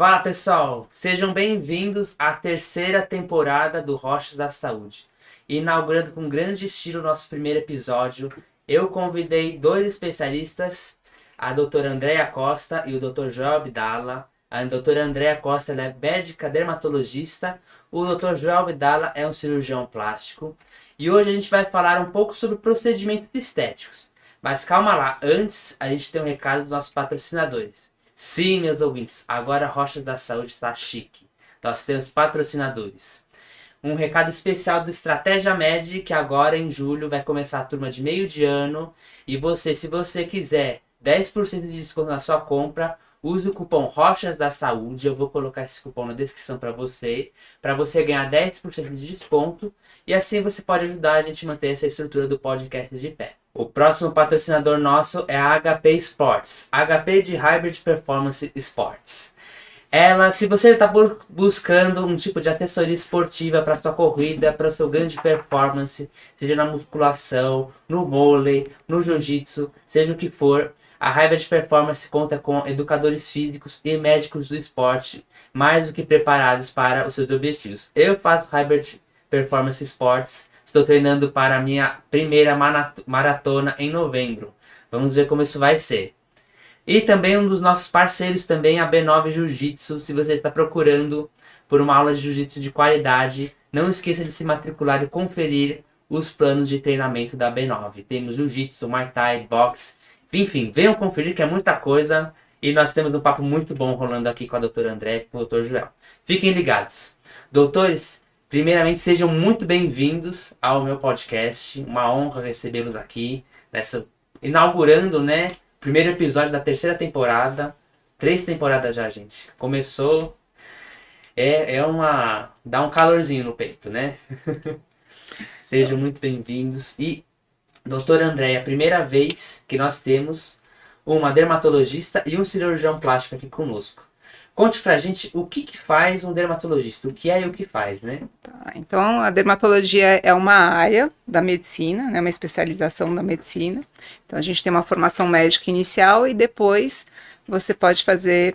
Fala pessoal, sejam bem-vindos à terceira temporada do Rochas da Saúde. Inaugurando com grande estilo o nosso primeiro episódio, eu convidei dois especialistas, a doutora Andréa Costa e o Dr. Joel Abdala. A doutora Andréa Costa ela é médica dermatologista, o Dr. Joel Abdala é um cirurgião plástico. E hoje a gente vai falar um pouco sobre procedimentos estéticos. Mas calma lá, antes a gente tem um recado dos nossos patrocinadores. Sim, meus ouvintes, agora a Rochas da Saúde está chique. Nós temos patrocinadores. Um recado especial do Estratégia Med, que agora em julho vai começar a turma de meio de ano. E você, se você quiser 10% de desconto na sua compra, use o cupom Rochas da Saúde. Eu vou colocar esse cupom na descrição para você ganhar 10% de desconto. E assim você pode ajudar a gente a manter essa estrutura do podcast de pé. O próximo patrocinador nosso é a HP Sports, HP de Hybrid Performance Sports. Ela, se você está buscando um tipo de assessoria esportiva para sua corrida, para o seu ganho de performance, seja na musculação, no vôlei, no jiu-jitsu, seja o que for, a Hybrid Performance conta com educadores físicos e médicos do esporte, mais do que preparados para os seus objetivos. Eu faço Hybrid Performance Sports. Estou treinando para a minha primeira maratona em novembro. Vamos ver como isso vai ser. E também um dos nossos parceiros também, a B9 Jiu-Jitsu. Se você está procurando por uma aula de Jiu-Jitsu de qualidade, não esqueça de se matricular e conferir os planos de treinamento da B9. Temos Jiu-Jitsu, Muay Thai, Boxe. Enfim, venham conferir que é muita coisa. E nós temos um papo muito bom rolando aqui com a doutora André e com o doutor Joel. Fiquem ligados. Doutores, primeiramente, sejam muito bem-vindos ao meu podcast. Uma honra recebê-los aqui, inaugurando, né, o primeiro episódio da terceira temporada. 3 temporadas já, gente. Começou, dá um calorzinho no peito, né? Sejam muito bem-vindos. E, doutora Andréia, a primeira vez que nós temos uma dermatologista e um cirurgião plástico aqui conosco. Conte pra gente o que faz um dermatologista, o que é e o que faz, né? Tá, então, a dermatologia é uma área da medicina, né, uma especialização da medicina. Então, a gente tem uma formação médica inicial e depois você pode fazer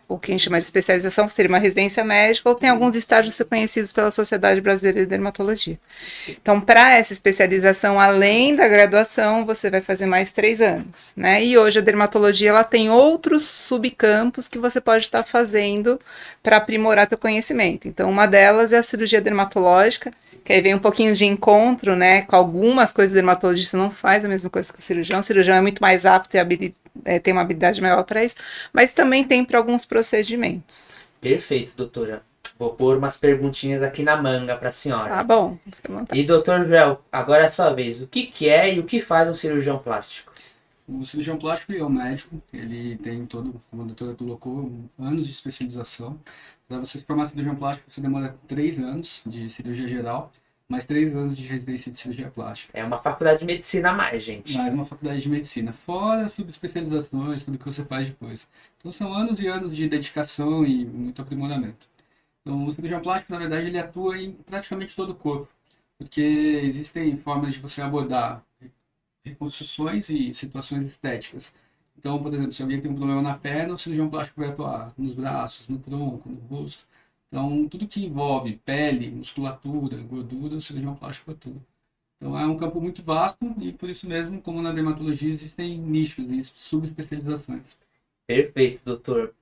o que a gente chama de especialização, que seria uma residência médica, ou tem alguns estágios reconhecidos pela Sociedade Brasileira de Dermatologia. Então, para essa especialização, além da graduação, você vai fazer mais 3 anos, né? E hoje a dermatologia ela tem outros subcampos que você pode estar fazendo para aprimorar seu conhecimento. Então, uma delas é a cirurgia dermatológica, que aí vem um pouquinho de encontro, né? Com algumas coisas o dermatologista não faz a mesma coisa que o cirurgião é muito mais apto e tem uma habilidade maior para isso, mas também tem para alguns procedimentos. Perfeito, doutora. Vou pôr umas perguntinhas aqui na manga para a senhora. Tá bom, fica à vontade. E doutor Joel, agora é a sua vez. O que é e o que faz um cirurgião plástico? O cirurgião plástico é um médico, ele tem todo, como a doutora colocou, anos de especialização. Para você se formar cirurgião plástico, você demora 3 anos de cirurgia geral, mais 3 anos de residência de cirurgia plástica. É uma faculdade de medicina a mais, gente. Mais uma faculdade de medicina, fora subespecializações, tudo que você faz depois. Então são anos e anos de dedicação e muito aprimoramento. Então o cirurgião plástico, na verdade, ele atua em praticamente todo o corpo, porque existem formas de você abordar reconstruções e situações estéticas. Então, por exemplo, se alguém tem um problema na perna, o cirurgião plástico vai atuar nos braços, no tronco, no rosto. Então, tudo que envolve pele, musculatura, gordura, o cirurgião plástico atua. Então, é um campo muito vasto e, por isso mesmo, como na dermatologia, existem nichos e subespecializações. Perfeito, doutor.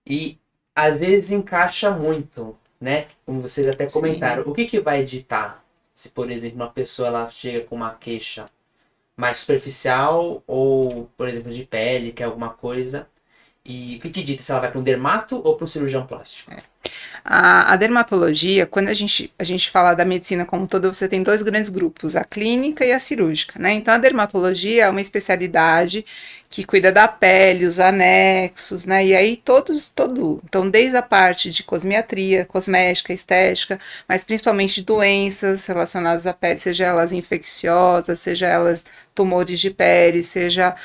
E, às vezes, encaixa muito, né? Como vocês até comentaram. Sim. O que vai ditar se, por exemplo, uma pessoa ela chega com uma queixa mais superficial ou, por exemplo, de pele, que é alguma coisa? E o que dita se ela vai para um dermato ou para um cirurgião plástico? A dermatologia, quando a gente fala da medicina como um todo, você tem 2 grandes grupos, a clínica e a cirúrgica, né? Então, a dermatologia é uma especialidade que cuida da pele, os anexos, né? E aí então desde a parte de cosmetria, cosmética, estética, mas principalmente de doenças relacionadas à pele, seja elas infecciosas, seja elas tumores de pele, seja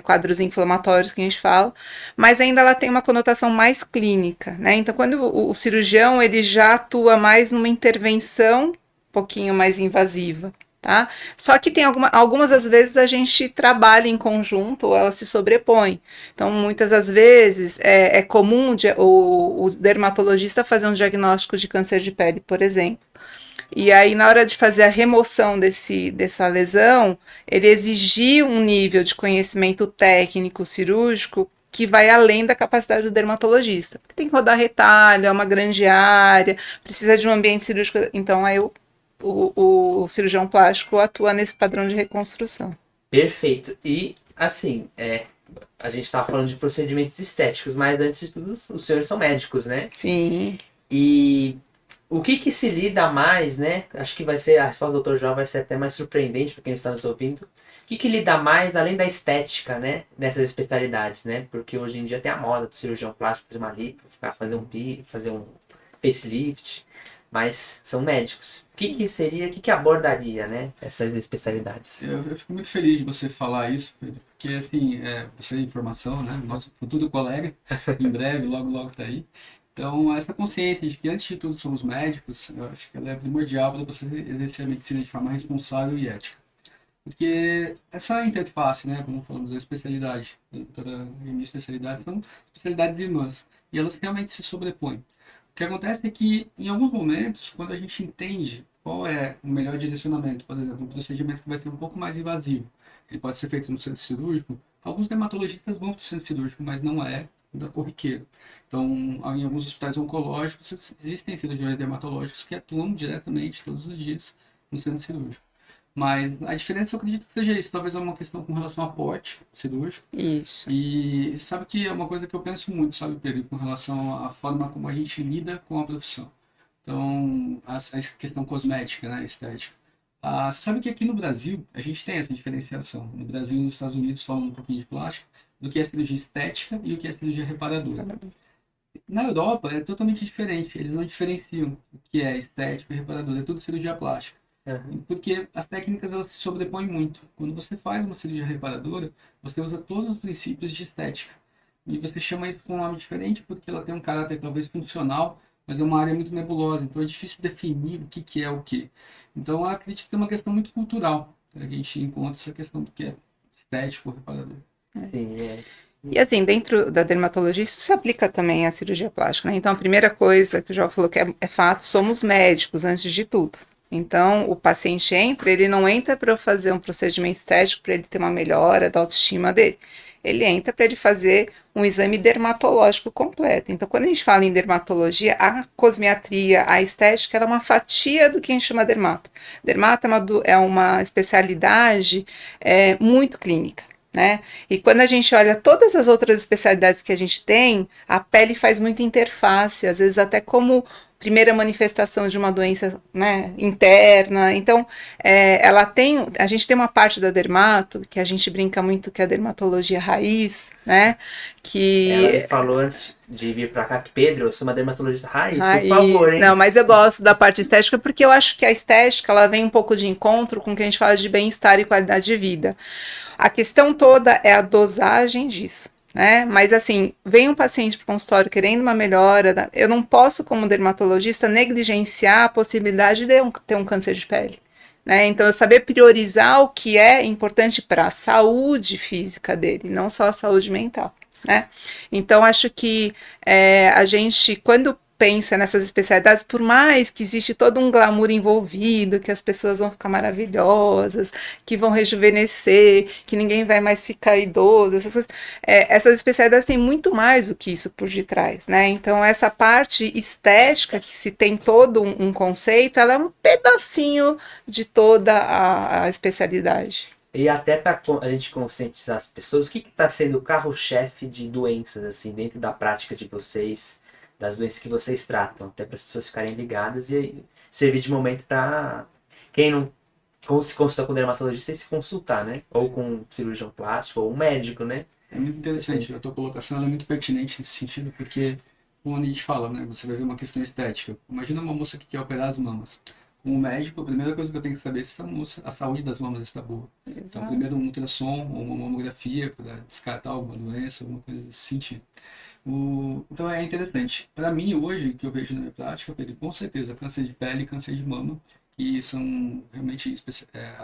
quadros inflamatórios que a gente fala, mas ainda ela tem uma conotação mais clínica, né? Então, quando o cirurgião ele já atua mais numa intervenção um pouquinho mais invasiva, Tá? Só que tem algumas às vezes a gente trabalha em conjunto ou elas se sobrepõem. Então, muitas das vezes é comum o dermatologista fazer um diagnóstico de câncer de pele, por exemplo. E aí, na hora de fazer a remoção dessa lesão, ele exigir um nível de conhecimento técnico cirúrgico que vai além da capacidade do dermatologista. Porque tem que rodar retalho, é uma grande área, precisa de um ambiente cirúrgico. Então, aí o cirurgião plástico atua nesse padrão de reconstrução. Perfeito. E, assim, a gente estava falando de procedimentos estéticos, mas antes de tudo, os senhores são médicos, né? Sim. E o que se lida mais, né? Acho que vai ser, a resposta do Dr. João vai ser até mais surpreendente para quem está nos ouvindo. O que lida mais, além da estética, né? Dessas especialidades, né? Porque hoje em dia tem a moda do cirurgião plástico fazer uma lipo, fazer um facelift, mas são médicos. O que abordaria, né? Essas especialidades? Eu fico muito feliz de você falar isso, Pedro, porque assim, você é informação, né? Nosso futuro colega, em breve, logo, logo tá aí. Então, essa consciência de que, antes de tudo, somos médicos, eu acho que ela é primordial para você exercer a medicina de forma responsável e ética. Porque essa interface, né, como falamos, a especialidade, a doutora e a minha especialidade são especialidades irmãs, e elas realmente se sobrepõem. O que acontece é que, em alguns momentos, quando a gente entende qual é o melhor direcionamento, por exemplo, um procedimento que vai ser um pouco mais invasivo, ele pode ser feito no centro cirúrgico, alguns dermatologistas vão para o centro cirúrgico, mas não é da corriqueiro. Então, em alguns hospitais oncológicos, existem cirurgiões dermatológicos que atuam diretamente todos os dias no centro cirúrgico. Mas a diferença, eu acredito que seja isso. Talvez é uma questão com relação a porte cirúrgico. Isso. E sabe que é uma coisa que eu penso muito, sabe, Pedro, com relação à forma como a gente lida com a profissão. Então, a questão cosmética, né, estética. Você sabe que aqui no Brasil a gente tem essa diferenciação. No Brasil e nos Estados Unidos falam um pouquinho de plástica, do que é cirurgia estética e o que é cirurgia reparadora. Na Europa é totalmente diferente. Eles não diferenciam o que é estético e reparador. É tudo cirurgia plástica. Uhum. Porque as técnicas elas se sobrepõem muito. Quando você faz uma cirurgia reparadora, você usa todos os princípios de estética. E você chama isso com um nome diferente porque ela tem um caráter talvez funcional, mas é uma área muito nebulosa. Então é difícil definir o que é o que. Então eu acredito que é uma questão muito cultural. A gente encontra essa questão do que é estético ou reparador. Sim, E assim, dentro da dermatologia, isso se aplica também à cirurgia plástica, né? Então, a primeira coisa que o João falou que é fato, somos médicos antes de tudo. Então, o paciente entra, ele não entra para fazer um procedimento estético para ele ter uma melhora da autoestima dele. Ele entra para ele fazer um exame dermatológico completo. Então, quando a gente fala em dermatologia, a cosmiatria, a estética, ela é uma fatia do que a gente chama dermato. Dermato é uma especialidade muito clínica. Né? E quando a gente olha todas as outras especialidades que a gente tem, a pele faz muita interface, às vezes até como primeira manifestação de uma doença, né, interna. Então, a gente tem uma parte da dermato, que a gente brinca muito que é a dermatologia raiz, né? Ela me falou antes de vir pra cá que, Pedro, eu sou uma dermatologista raiz, por Raiz. favor, hein? Não, mas eu gosto da parte estética porque eu acho que a estética ela vem um pouco de encontro com o que a gente fala de bem-estar e qualidade de vida. A questão toda é a dosagem disso, né? Mas assim, vem um paciente para o consultório querendo uma melhora, eu não posso, como dermatologista, negligenciar a possibilidade de ter um câncer de pele. Né? Então, eu saber priorizar o que é importante para a saúde física dele, não só a saúde mental. Né? Então, acho que a gente, quando pensa nessas especialidades, por mais que existe todo um glamour envolvido, que as pessoas vão ficar maravilhosas, que vão rejuvenescer, que ninguém vai mais ficar idoso, essas especialidades têm muito mais do que isso por detrás, né? Então, essa parte estética, que se tem todo um conceito, ela é um pedacinho de toda a especialidade. E até para a gente conscientizar as pessoas, o que está sendo o carro-chefe de doenças, assim, dentro da prática de vocês, das doenças que vocês tratam, até para as pessoas ficarem ligadas e servir de momento para quem não se consulta com dermatologista e se consultar, né? Ou com um cirurgião plástico, ou um médico, né? É muito interessante, a tua colocação ela é muito pertinente nesse sentido, porque, como a gente fala, né, você vai ver uma questão estética. Imagina uma moça que quer operar as mamas. Como médico, a primeira coisa que eu tenho que saber é se a saúde das mamas está boa. Exato. Então, primeiro um ultrassom ou uma mamografia para descartar alguma doença, alguma coisa desse sentido. Então é interessante. Para mim, hoje, que eu vejo na minha prática, Pedro, com certeza, câncer de pele e câncer de mama, que são realmente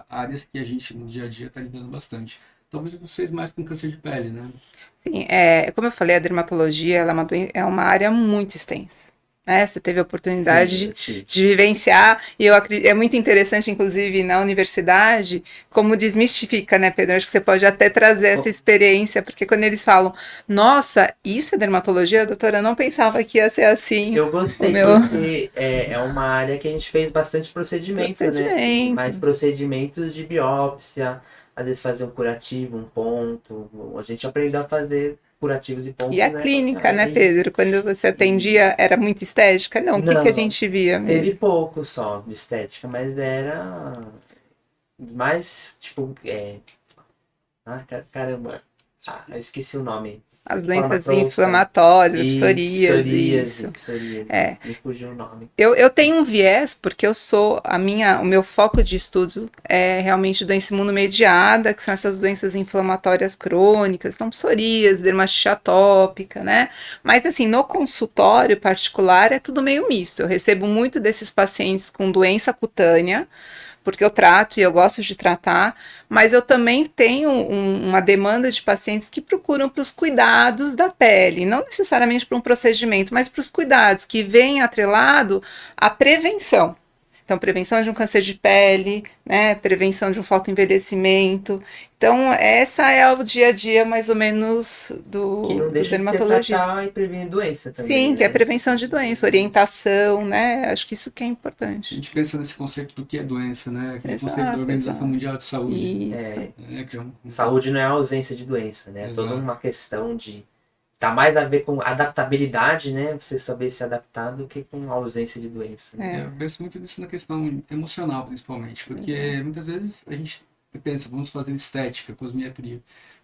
áreas que a gente no dia a dia está lidando bastante. Talvez vocês mais com câncer de pele, né? Sim, como eu falei, a dermatologia ela é uma área muito extensa. Né? Você teve a oportunidade Sim, eu tive. de vivenciar, e eu acredito, é muito interessante, inclusive, na universidade, como desmistifica, né, Pedro? Acho que você pode até trazer essa experiência, porque quando eles falam, nossa, isso é dermatologia, doutora, eu não pensava que ia ser assim. Eu O gostei meu porque é uma área que a gente fez bastante procedimento, né? Mais procedimento. procedimentos de biópsia, às vezes fazer um curativo, um ponto. A gente aprendeu a fazer curativos e E pontos, a né? Assim, ah, clínica, né, é isso. Pedro? Quando você E atendia, era muito estética? Não, o que que a não, gente via teve mesmo? pouco só de estética, mas era mais tipo. Caramba. Ah, eu esqueci o nome. As Forma doenças crosta. inflamatórias, Isso, psoríase, psoríase, isso. psoríase. É. Me fugiu o nome. Eu tenho um viés, porque o meu foco de estudo é realmente doença imunomediada, que são essas doenças inflamatórias crônicas, então psoríase, dermatite atópica, né? Mas assim, no consultório particular é tudo meio misto. Eu recebo muito desses pacientes com doença cutânea, porque eu trato e eu gosto de tratar, mas eu também tenho uma demanda de pacientes que procuram para os cuidados da pele, não necessariamente para um procedimento, mas para os cuidados que vêm atrelado à prevenção. Então, prevenção de um câncer de pele, né? Prevenção de um fotoenvelhecimento. Então, essa é o dia a dia, mais ou menos, Que não do deixa de ser dermatologista. tratar e prevenir doença também, Sim, que é né? prevenção de doença, orientação, né? Acho que isso que é Se a importante. gente pensa nesse conceito do que é doença, né? Aquele conceito da Exato, Organização exato. Mundial de Saúde, Isso. É, né? Que é um saúde não é a ausência de doença, né? É toda exato. uma questão de. Tá mais a ver com adaptabilidade, né? Você saber se adaptar do que com a ausência de doença, né? É, Eu penso muito nisso na questão emocional, principalmente, exato. porque muitas vezes a gente pensa, vamos fazer estética, cosmetria,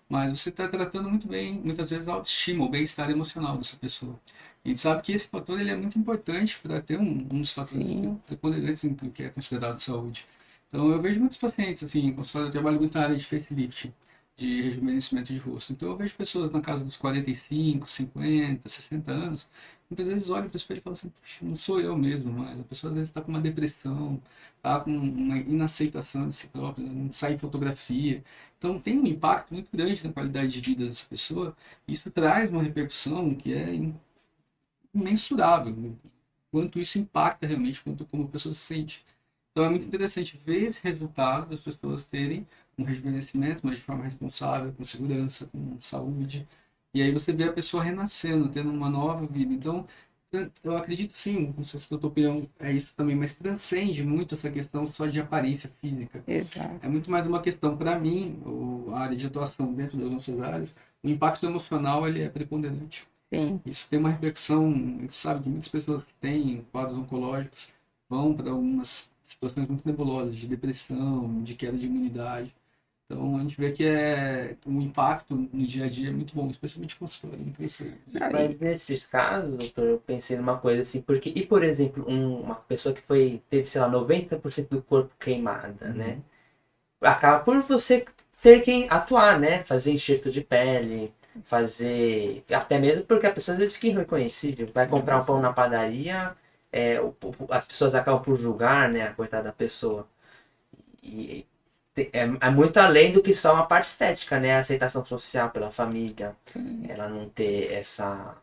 mas você está tratando muito bem, muitas vezes, a autoestima, o bem-estar emocional dessa pessoa. A gente sabe que esse fator ele é muito importante para ter um dos fatores Sim, preponderantes em que é considerado saúde. Então, eu vejo muitos pacientes, assim, em consultório, eu trabalho muito na área de facelift, de rejuvenescimento de rosto. Então, eu vejo pessoas na casa dos 45, 50, 60 anos, muitas vezes olham para o espelho e falam assim, puxa, não sou eu mesmo, mas a pessoa às vezes está com uma depressão, está com uma inaceitação de si própria, não sai fotografia. Então tem um impacto muito grande na qualidade de vida dessa pessoa. Isso traz uma repercussão que é imensurável, né? Quanto isso impacta realmente, quanto como a pessoa se sente. Então é muito interessante ver esse resultado das pessoas terem um rejuvenescimento, mas de forma responsável, com segurança, com saúde. E aí você vê a pessoa renascendo, tendo uma nova vida. Então, eu acredito sim, não sei se a tua opinião é isso também, mas transcende muito essa questão só de aparência física. exato. É muito mais uma questão, para mim, a área de atuação dentro das nossas áreas, o impacto emocional ele é preponderante. Sim. Isso tem uma repercussão, a gente sabe que muitas pessoas que têm quadros oncológicos vão para algumas situações muito nebulosas, de depressão, de queda de imunidade. Então a gente vê que o impacto no dia a dia é muito bom, especialmente com a história, muito gostoso. Não, Mas nesses casos, doutor, eu pensei numa coisa assim, porque, e por exemplo, uma pessoa que teve, sei lá, 90% do corpo queimada, né? Acaba por você ter que atuar, né? Fazer enxerto de pele, fazer. Até mesmo porque a pessoa às vezes fica irreconhecível. Vai comprar um pão na padaria, as pessoas acabam por julgar, né? A coitada da pessoa. E é muito além do que só uma parte estética, né? A aceitação social pela família, sim. ela não ter essa.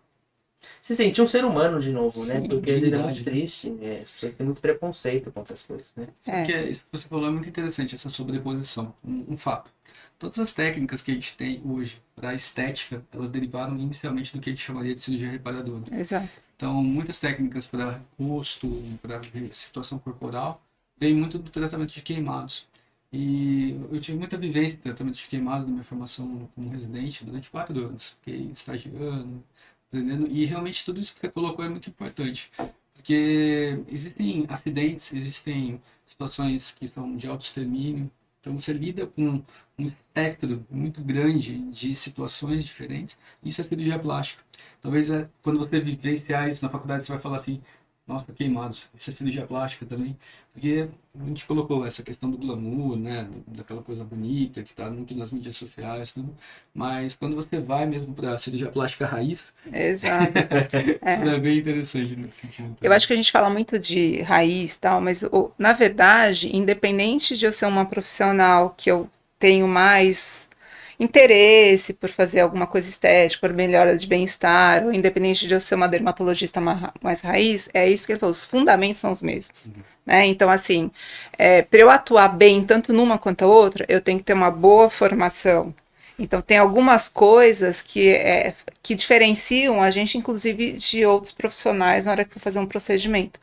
Se sentir um ser humano de novo, né? Sim, Porque às vezes é muito dignidade, né? triste, né? As pessoas têm muito preconceito contra as coisas, né? Sabe que É, isso que você falou é muito interessante, essa sobreposição. Um fato. Todas as técnicas que a gente tem hoje para estética, elas derivaram inicialmente do que a gente chamaria de cirurgia reparadora. exato. Então, muitas técnicas para rosto, para situação corporal, vem muito do tratamento de queimados. E eu tive muita vivência em tratamento de queimados na minha formação como residente durante 4 anos. Fiquei estagiando, aprendendo, e realmente tudo isso que você colocou é muito importante. Porque existem acidentes, existem situações que são de autoextermínio, então você lida com um espectro muito grande de situações diferentes, e isso é cirurgia plástica. Talvez quando você vivenciar isso na faculdade, você vai falar assim, nossa, queimados. Isso é cirurgia plástica também. Porque a gente colocou essa questão do glamour, né? Daquela coisa bonita que está muito nas mídias sociais, tudo. Mas quando você vai mesmo para a cirurgia plástica raiz, Exato. é bem interessante nesse sentido Eu também. acho que a gente fala muito de raiz e tal, mas na verdade, independente de eu ser uma profissional que eu tenho mais interesse por fazer alguma coisa estética, por melhora de bem-estar, ou independente de eu ser uma dermatologista mais raiz, é isso que ele falou, os fundamentos são os mesmos. Né? Então, assim, para eu atuar bem tanto numa quanto a outra, eu tenho que ter uma boa formação. Então, tem algumas coisas que diferenciam a gente, inclusive, de outros profissionais na hora que for fazer um procedimento.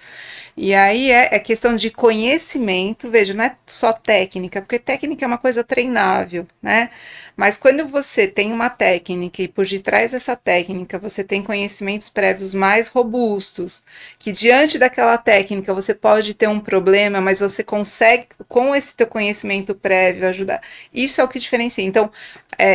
E aí é questão de conhecimento, veja, não é só técnica, porque técnica é uma coisa treinável, né? Mas quando você tem uma técnica e por detrás dessa técnica você tem conhecimentos prévios mais robustos, que diante daquela técnica você pode ter um problema, mas você consegue, com esse teu conhecimento prévio, ajudar. Isso é o que diferencia. Então,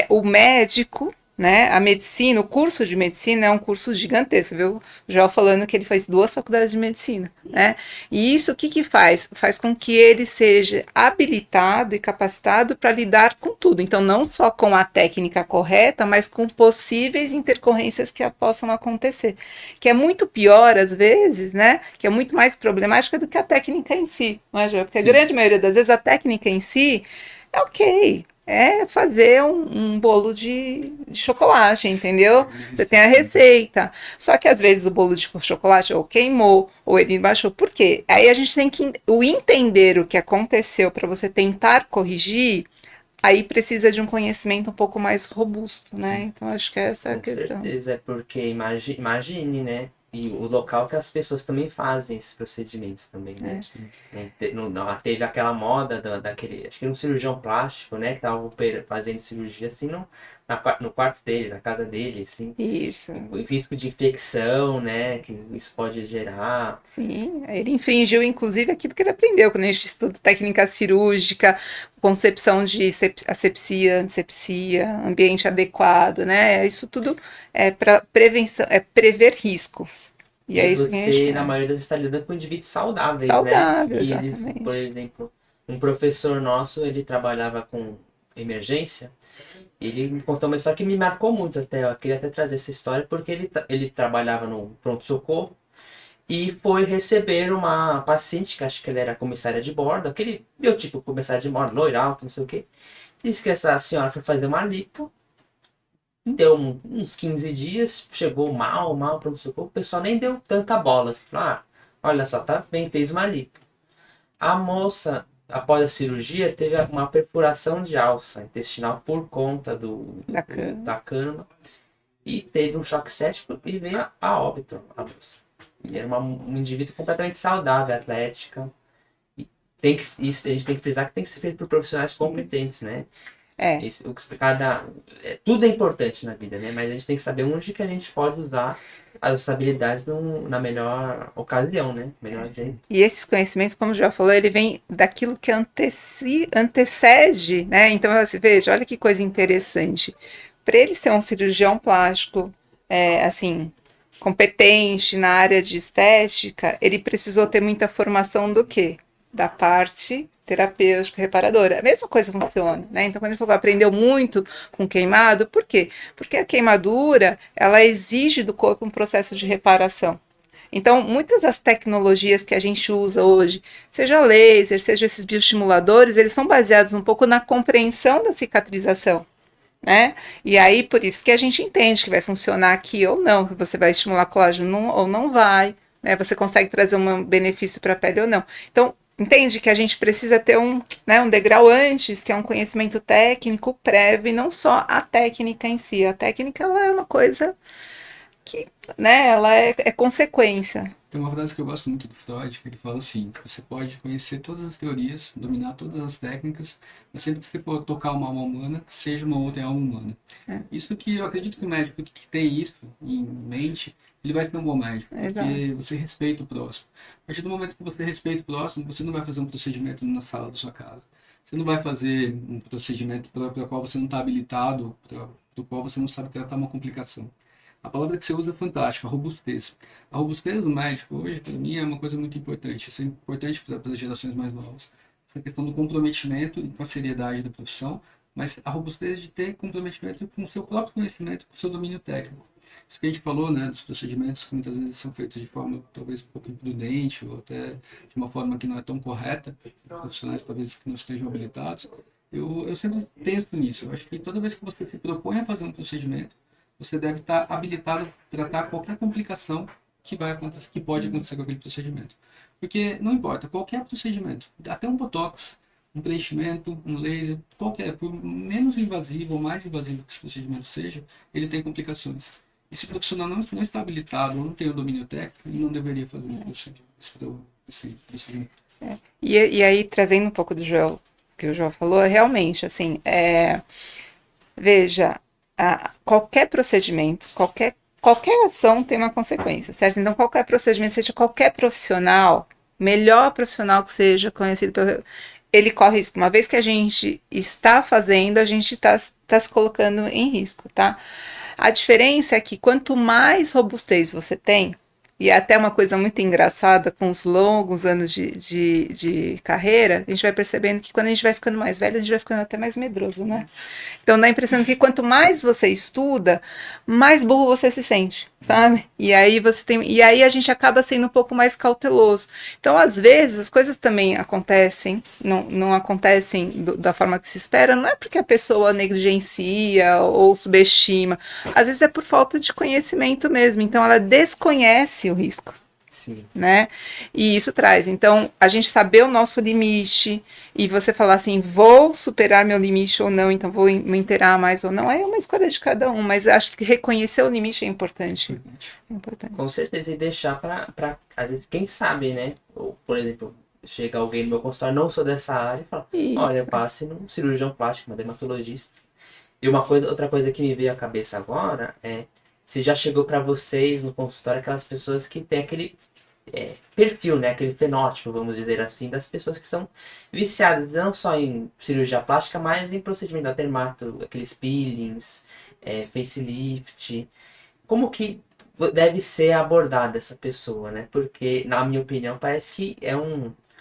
o médico, né, a medicina, o curso de medicina é um curso gigantesco, viu? Já falando que ele faz 2 faculdades de medicina, né? E isso o que faz? Faz com que ele seja habilitado e capacitado para lidar com tudo. Então, não só com a técnica correta, mas com possíveis intercorrências que possam acontecer. Que é muito pior, às vezes, né? Que é muito mais problemática do que a técnica em si, não é, João? Porque a Sim. grande maioria das vezes a técnica em si é ok. É fazer um bolo de chocolate, entendeu? Você tem a receita. Só que às vezes o bolo de chocolate ou queimou, ou ele baixou. Por quê? Aí a gente tem que entender o que aconteceu para você tentar corrigir. Aí precisa de um conhecimento um pouco mais robusto, né? Então acho que essa é a Com questão. certeza, é porque imagine, né? E o local que as pessoas também fazem esses procedimentos também, né? Teve aquela moda daquele, acho que era um cirurgião plástico, né? Que tava fazendo cirurgia assim no quarto dele, na casa dele, assim. Isso. O risco de infecção, né? Que isso pode gerar. Sim, ele infringiu inclusive aquilo que ele aprendeu quando a gente estuda técnica cirúrgica, concepção de asepsia, antisepsia, ambiente adequado, né? Isso tudo é para prevenção, é prever riscos. E é E isso que a gente você, na é. maioria das vezes, está lidando com indivíduos saudáveis, né? Saudável, Que eles, por exatamente. exemplo, um professor nosso, ele trabalhava com emergência. Ele me contou uma história que me marcou muito até. Eu queria até trazer essa história porque ele trabalhava no pronto-socorro e foi receber uma paciente, que acho que ele era comissária de bordo, aquele biotipo comissária de bordo, loiro, alto, não sei o quê. Disse que essa senhora foi fazer uma lipo, deu uns 15 dias, chegou mal, pronto-socorro, o pessoal nem deu tanta bola. Assim, falou, olha só, tá bem, fez uma lipo. A moça, após a cirurgia, teve uma perfuração de alça intestinal por conta Da cana. da cânula e teve um choque séptico e veio a óbito a moça. E era um indivíduo completamente saudável, atlética. E a gente tem que frisar que tem que ser feito por profissionais competentes, né? É, Tudo é importante na vida, né? Mas a gente tem que saber onde que a gente pode usar as habilidades na melhor ocasião, né? Melhor jeito. e esses conhecimentos, como já falou, ele vem daquilo que antecede, né? Então, assim, veja, olha que coisa interessante. Para ele ser um cirurgião plástico, assim, competente na área de estética, ele precisou ter muita formação do quê? Da parte terapêutica, reparadora. A mesma coisa funciona, né? Então, quando ele falou, aprendeu muito com queimado, por quê? Porque a queimadura, ela exige do corpo um processo de reparação. Então, muitas das tecnologias que a gente usa hoje, seja laser, seja esses bioestimuladores, eles são baseados um pouco na compreensão da cicatrização, né? E aí, por isso que a gente entende que vai funcionar aqui ou não, que você vai estimular colágeno ou não vai, né? Você consegue trazer um benefício para a pele ou não. Então, entende que a gente precisa ter um degrau antes, que é um conhecimento técnico prévio, e não só a técnica em si. A técnica, ela é uma coisa que, né, ela é consequência. Tem uma frase que eu gosto muito do Freud, que ele fala assim, que você pode conhecer todas as teorias, dominar todas as técnicas, mas sempre que você for tocar uma alma humana, seja uma outra alma humana. É. Isso que eu acredito que o médico que tem isso em mente, ele vai ser um bom médico, porque Exato. você respeita o próximo. A partir do momento que você respeita o próximo, você não vai fazer um procedimento na sala da sua casa. Você não vai fazer um procedimento para o qual você não está habilitado, para o qual você não sabe tratar uma complicação. A palavra que você usa é fantástica, robustez. A robustez do médico hoje, para mim, é uma coisa muito importante. Isso é importante para as gerações mais novas. Essa questão do comprometimento e com a seriedade da profissão, mas a robustez de ter comprometimento com o seu próprio conhecimento, com o seu domínio técnico. Isso que a gente falou, né, dos procedimentos que muitas vezes são feitos de forma talvez um pouco imprudente ou até de uma forma que não é tão correta, profissionais talvez que não estejam habilitados. Eu sempre penso nisso. Eu acho que toda vez que você se propõe a fazer um procedimento, você deve estar habilitado a tratar qualquer complicação que vai acontecer, que pode acontecer com aquele procedimento. Porque não importa, qualquer procedimento, até um botox, um preenchimento, um laser, qualquer, por menos invasivo ou mais invasivo que esse procedimento seja, ele tem complicações. E se o profissional não está habilitado ou não tem o domínio técnico, ele não deveria fazer esse procedimento. E aí, trazendo um pouco do Joel, que o Joel falou, realmente, assim, veja, qualquer procedimento, qualquer ação tem uma consequência, certo? Então, qualquer procedimento, seja qualquer profissional, melhor profissional que seja conhecido pelo... Ele corre risco. Uma vez que a gente está fazendo, a gente está se colocando em risco, tá? A diferença é que quanto mais robustez você tem, e é até uma coisa muito engraçada, com os longos anos de carreira, a gente vai percebendo que quando a gente vai ficando mais velho, a gente vai ficando até mais medroso, né? Então dá a impressão que quanto mais você estuda, mais burro você se sente, sabe? E aí a gente acaba sendo um pouco mais cauteloso. Então, às vezes, as coisas também acontecem, não acontecem da forma que se espera, não é porque a pessoa negligencia ou subestima, às vezes é por falta de conhecimento mesmo, então ela desconhece o risco. Sim. Né? E isso traz, então, a gente saber o nosso limite e você falar assim, vou superar meu limite ou não, então vou me inteirar mais ou não, é uma escolha de cada um, mas acho que reconhecer o limite é importante. É importante. Com certeza, e deixar pra às vezes, quem sabe, né? Ou, por exemplo, chega alguém no meu consultório, não sou dessa área, e fala, olha, passe num cirurgião plástico, uma dermatologista. E outra coisa que me veio à cabeça agora é, se já chegou pra vocês no consultório aquelas pessoas que tem aquele perfil, né, aquele fenótipo, vamos dizer assim, das pessoas que são viciadas não só em cirurgia plástica, mas em procedimento da dermato, aqueles peelings, facelift. Como que deve ser abordada essa pessoa, né? Porque, na minha opinião, parece que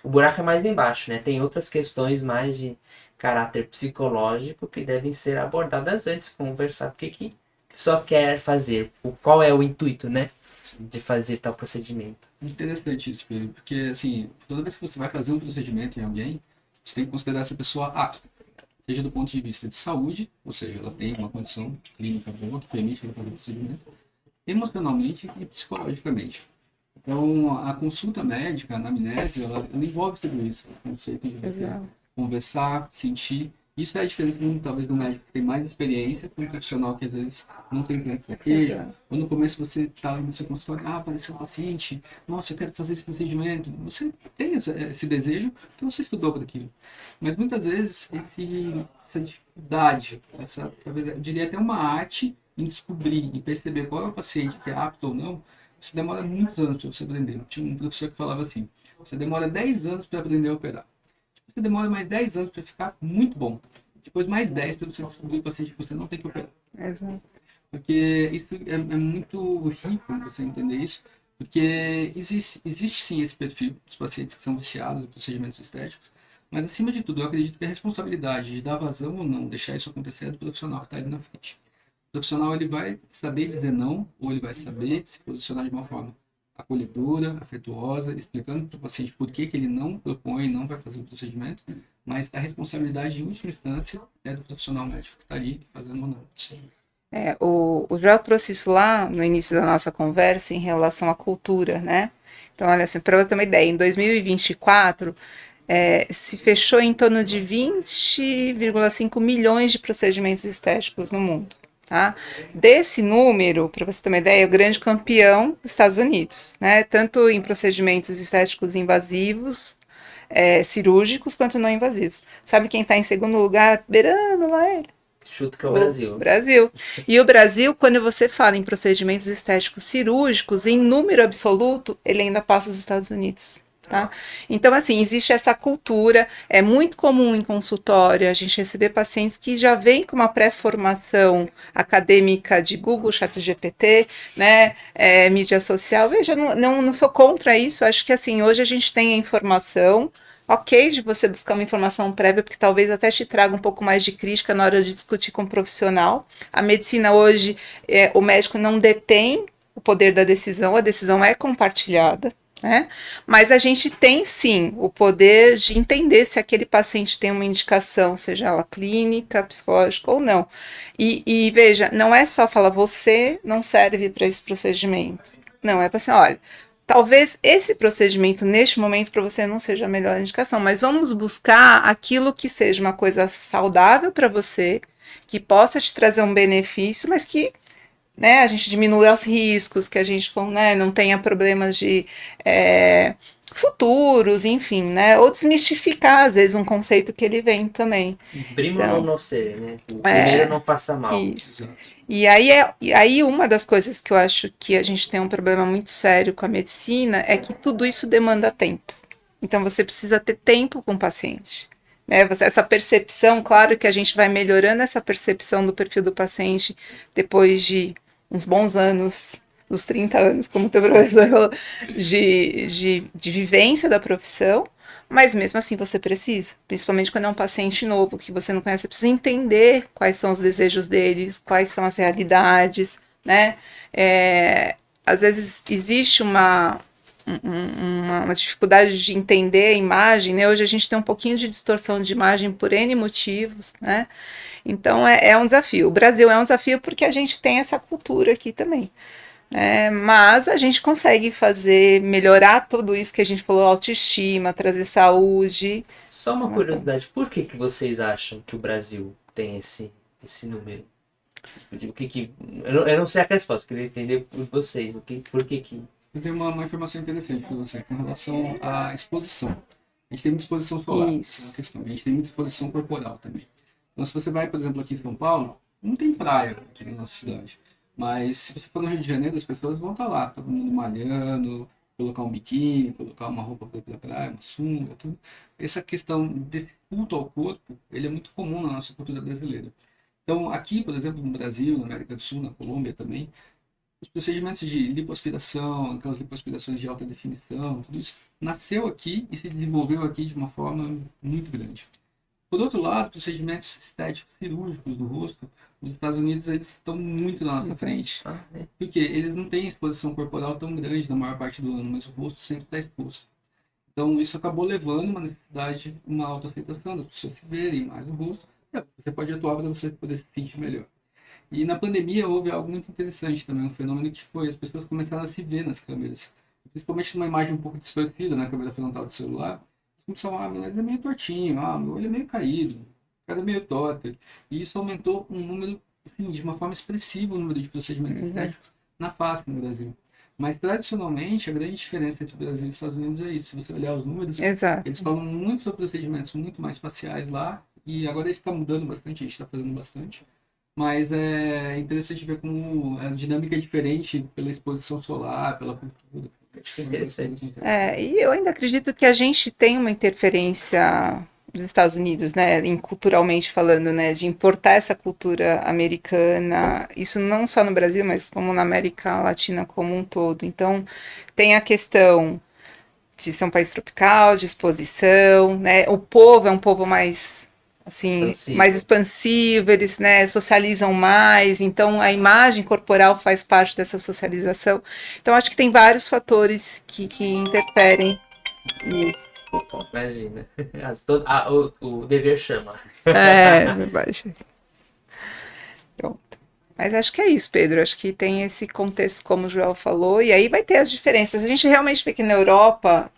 o buraco é mais embaixo, né? Tem outras questões mais de caráter psicológico que devem ser abordadas antes, conversar porque que a pessoa quer fazer, qual é o intuito, né? De fazer tal procedimento. Interessante isso, Pedro, porque assim, toda vez que você vai fazer um procedimento em alguém, você tem que considerar essa pessoa apta, seja do ponto de vista de saúde, ou seja, ela tem uma condição clínica boa que permite ela fazer o procedimento, emocionalmente e psicologicamente. Então, a consulta médica, a anamnese, ela envolve tudo isso, o conceito de você conversar, sentir. Isso é a diferença, talvez, do médico que tem mais experiência com um profissional que, às vezes, não tem tanto traquejo. Ou no começo você está no seu consultório, apareceu um paciente, nossa, eu quero fazer esse procedimento. Você tem esse desejo porque você estudou para aquilo. Mas, muitas vezes, essa dificuldade, eu diria até uma arte em descobrir e perceber qual é o paciente que é apto ou não, isso demora muitos anos para você aprender. Tinha um professor que falava assim, você demora 10 anos para aprender a operar. Você demora mais 10 anos para ficar muito bom. Depois mais 10 para você descobrir o paciente que você não tem que operar. Exato. Porque isso é muito rico você entender isso, porque existe sim esse perfil dos pacientes que são viciados em procedimentos estéticos, mas acima de tudo eu acredito que a responsabilidade de dar vazão ou não, deixar isso acontecer é do profissional que está ali na frente. O profissional ele vai saber dizer não, ou ele vai saber se posicionar de uma forma acolhedora, afetuosa, explicando para o paciente por que ele não propõe, não vai fazer o procedimento, mas a responsabilidade, em última instância, é do profissional médico que está ali fazendo ou não. O Joel trouxe isso lá no início da nossa conversa em relação à cultura, né? Então, olha assim, para você ter uma ideia, em 2024, se fechou em torno de 20,5 milhões de procedimentos estéticos no mundo. Tá? Desse número, para você ter uma ideia, é o grande campeão dos Estados Unidos, né? Tanto em procedimentos estéticos invasivos, cirúrgicos, quanto não invasivos. Sabe quem está em segundo lugar, beirando lá ele? Chuto que é o Brasil. Brasil. E o Brasil, quando você fala em procedimentos estéticos cirúrgicos, em número absoluto, ele ainda passa os Estados Unidos. Tá? Então, assim, existe essa cultura, é muito comum em consultório a gente receber pacientes que já vêm com uma pré-formação acadêmica de Google, ChatGPT, né, mídia social. Veja, não sou contra isso, acho que assim, hoje a gente tem a informação, ok de você buscar uma informação prévia, porque talvez até te traga um pouco mais de crítica na hora de discutir com o profissional. A medicina hoje, o médico não detém o poder da decisão, a decisão é compartilhada, né? Mas a gente tem sim o poder de entender se aquele paciente tem uma indicação, seja ela clínica, psicológica ou não. E veja, não é só falar você não serve para esse procedimento. Não, é para assim, olha, talvez esse procedimento neste momento para você não seja a melhor indicação, mas vamos buscar aquilo que seja uma coisa saudável para você, que possa te trazer um benefício, mas que, né, a gente diminui os riscos, que a gente, né, não tenha problemas de futuros, enfim, né, ou desmistificar, às vezes, um conceito que ele vem também. Primo Então, não nocere, né? O primeiro não passa mal. Isso. E aí uma das coisas que eu acho que a gente tem um problema muito sério com a medicina é que tudo isso demanda tempo. Então, você precisa ter tempo com o paciente. Né? Essa percepção, claro que a gente vai melhorando essa percepção do perfil do paciente depois de uns bons anos, dos 30 anos, como o teu professor falou, de vivência da profissão, mas mesmo assim você precisa, principalmente quando é um paciente novo, que você não conhece, você precisa entender quais são os desejos deles, quais são as realidades, né? Às vezes existe uma dificuldade de entender a imagem, né? Hoje a gente tem um pouquinho de distorção de imagem por N motivos, né? Então é um desafio. O Brasil é um desafio porque a gente tem essa cultura aqui também. Mas a gente consegue melhorar tudo isso que a gente falou, autoestima, trazer saúde. Só uma curiosidade, por que vocês acham que o Brasil tem esse número? Eu não sei a resposta, queria entender por vocês, por que que... Eu tenho uma informação interessante para você com relação à exposição. A gente tem muita exposição solar, Isso. é uma questão. A gente tem muita exposição corporal também. Então, se você vai, por exemplo, aqui em São Paulo, não tem praia aqui na nossa cidade. Mas se você for no Rio de Janeiro, as pessoas vão estar lá, todo mundo malhando, colocar um biquíni, colocar uma roupa para ir pra praia, uma sunga, tudo. Essa questão desse culto ao corpo, ele é muito comum na nossa cultura brasileira. Então, aqui, por exemplo, no Brasil, na América do Sul, na Colômbia também, os procedimentos de lipoaspiração, aquelas lipoaspirações de alta definição, tudo isso nasceu aqui e se desenvolveu aqui de uma forma muito grande. Por outro lado, procedimentos estéticos cirúrgicos do rosto, os Estados Unidos eles estão muito na nossa frente. Porque eles não têm exposição corporal tão grande na maior parte do ano, mas o rosto sempre está exposto. Então isso acabou levando uma necessidade, uma autoaceitação das pessoas se verem mais o rosto. Você pode atuar para você poder se sentir melhor. E na pandemia houve algo muito interessante também, um fenômeno que foi as pessoas começaram a se ver nas câmeras. Principalmente numa imagem um pouco distorcida na câmera frontal do celular. Começaram a mas é meio tortinho, meu olho é meio caído, o cara é meio torto. E isso aumentou um número, assim, de uma forma expressiva o número de procedimentos estéticos na face no Brasil. Mas tradicionalmente a grande diferença entre o Brasil e os Estados Unidos é isso. Se você olhar os números, Exato. eles falam muito sobre procedimentos muito mais faciais lá. E agora isso está mudando bastante, a gente está fazendo bastante. Mas é interessante ver como a dinâmica é diferente pela exposição solar, pela cultura. Acho que é interessante. E eu ainda acredito que a gente tem uma interferência dos Estados Unidos, né, culturalmente falando, né, de importar essa cultura americana, isso não só no Brasil, mas como na América Latina como um todo. Então, tem a questão de ser um país tropical, de exposição, né, o povo é um povo mais, assim, mais expansivo, eles, né, socializam mais, então a imagem corporal faz parte dessa socialização. Então, acho que tem vários fatores que interferem nisso. Desculpa, imagina. O dever chama. Baixa. Pronto. Mas acho que é isso, Pedro. Acho que tem esse contexto, como o Joel falou, e aí vai ter as diferenças. A gente realmente vê que na Europa,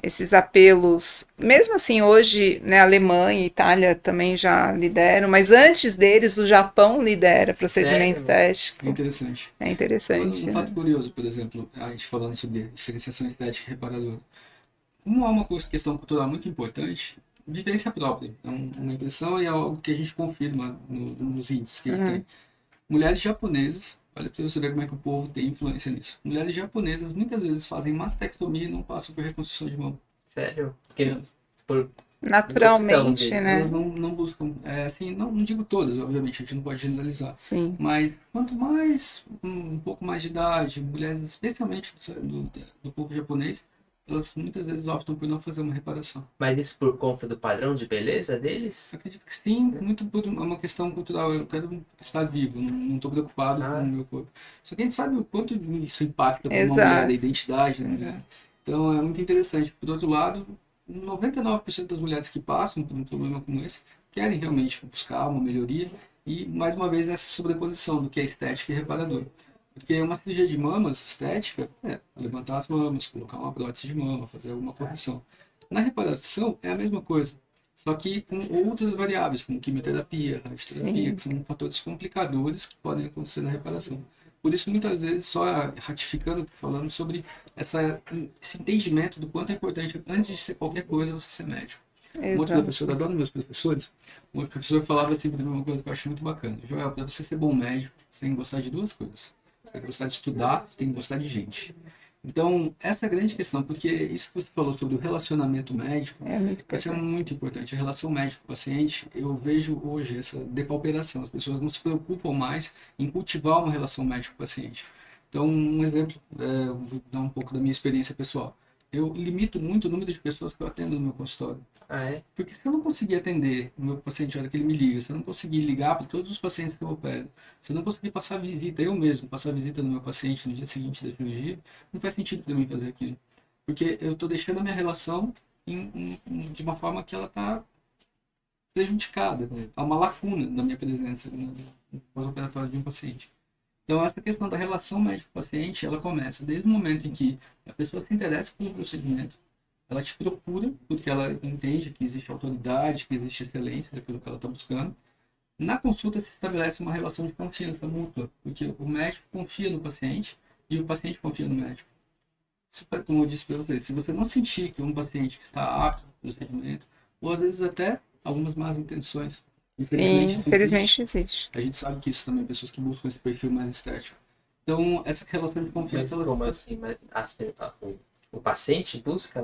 esses apelos, mesmo assim, hoje, né, Alemanha e Itália também já lideram, mas antes deles, o Japão lidera procedimentos estéticos. É interessante. É interessante. Um fato curioso, por exemplo, a gente falando sobre diferenciação estética reparadora. Como é uma questão cultural muito importante, vivência própria. É uma impressão e é algo que a gente confirma nos índices que a gente tem. Mulheres japonesas, olha para você ver como é que o povo tem influência nisso. Mulheres japonesas muitas vezes fazem mastectomia e não passam por reconstrução de mama. Sério? Porque, por opção Naturalmente, deles. né? Elas não buscam, assim, não digo todas, obviamente, a gente não pode generalizar. Sim, Mas quanto mais, um pouco mais de idade, mulheres, especialmente do povo japonês, elas muitas vezes optam por não fazer uma reparação. Mas isso por conta do padrão de beleza deles? Acredito que sim, muito por uma questão cultural. Eu quero estar vivo, não estou preocupado com Ah, o meu corpo. Só que a gente sabe o quanto isso impacta para uma mulher, a exato. identidade da mulher. Então é muito interessante. Por outro lado, 99% das mulheres que passam por um problema como esse querem realmente buscar uma melhoria e, mais uma vez, essa sobreposição do que é estética e reparador. Porque uma cirurgia de mamas estética é levantar as mamas, colocar uma prótese de mama, fazer alguma correção. Na reparação é a mesma coisa, só que com outras variáveis, como quimioterapia, radioterapia, Sim, que são fatores complicadores que podem acontecer na reparação. Por isso, muitas vezes, só ratificando o que falamos sobre esse entendimento do quanto é importante, antes de ser qualquer coisa, você ser médico. Um outro professor, exato. adoro meus professores, um outro professor falava assim para mim uma coisa que eu acho muito bacana. Joel, para você ser bom médico, você tem que gostar de duas coisas. Você tem que gostar de estudar, você tem que gostar de gente. Então, essa é a grande questão, porque isso que você falou sobre o relacionamento médico, É muito isso é importante. muito importante. A relação médico-paciente, eu vejo hoje essa depauperação. As pessoas não se preocupam mais em cultivar uma relação médico-paciente. Então, um exemplo, vou dar um pouco da minha experiência pessoal. Eu limito muito o número de pessoas que eu atendo no meu consultório. ah, é? Porque se eu não conseguir atender o meu paciente na hora que ele me liga, se eu não conseguir ligar para todos os pacientes que eu opero, se eu não conseguir passar visita, eu mesmo passar visita no meu paciente no dia seguinte da cirurgia, não faz sentido para mim fazer aquilo. Porque eu estou deixando a minha relação de uma forma que ela está prejudicada. Há uma lacuna da minha presença no pós-operatório de um paciente. Então, essa questão da relação médico-paciente, ela começa desde o momento em que a pessoa se interessa pelo procedimento, ela te procura porque ela entende que existe autoridade, que existe excelência daquilo que ela está buscando. Na consulta se estabelece uma relação de confiança mútua, porque o médico confia no paciente e o paciente confia no médico. Como eu disse para vocês, se você não sentir que um paciente que está apto para o procedimento, ou às vezes até algumas más intenções, Sim, infelizmente isso existe. infelizmente existe. A gente sabe que isso também, pessoas que buscam esse perfil mais estético. Então, essa relação de Mas confiança, elas como assim? Mas o paciente busca?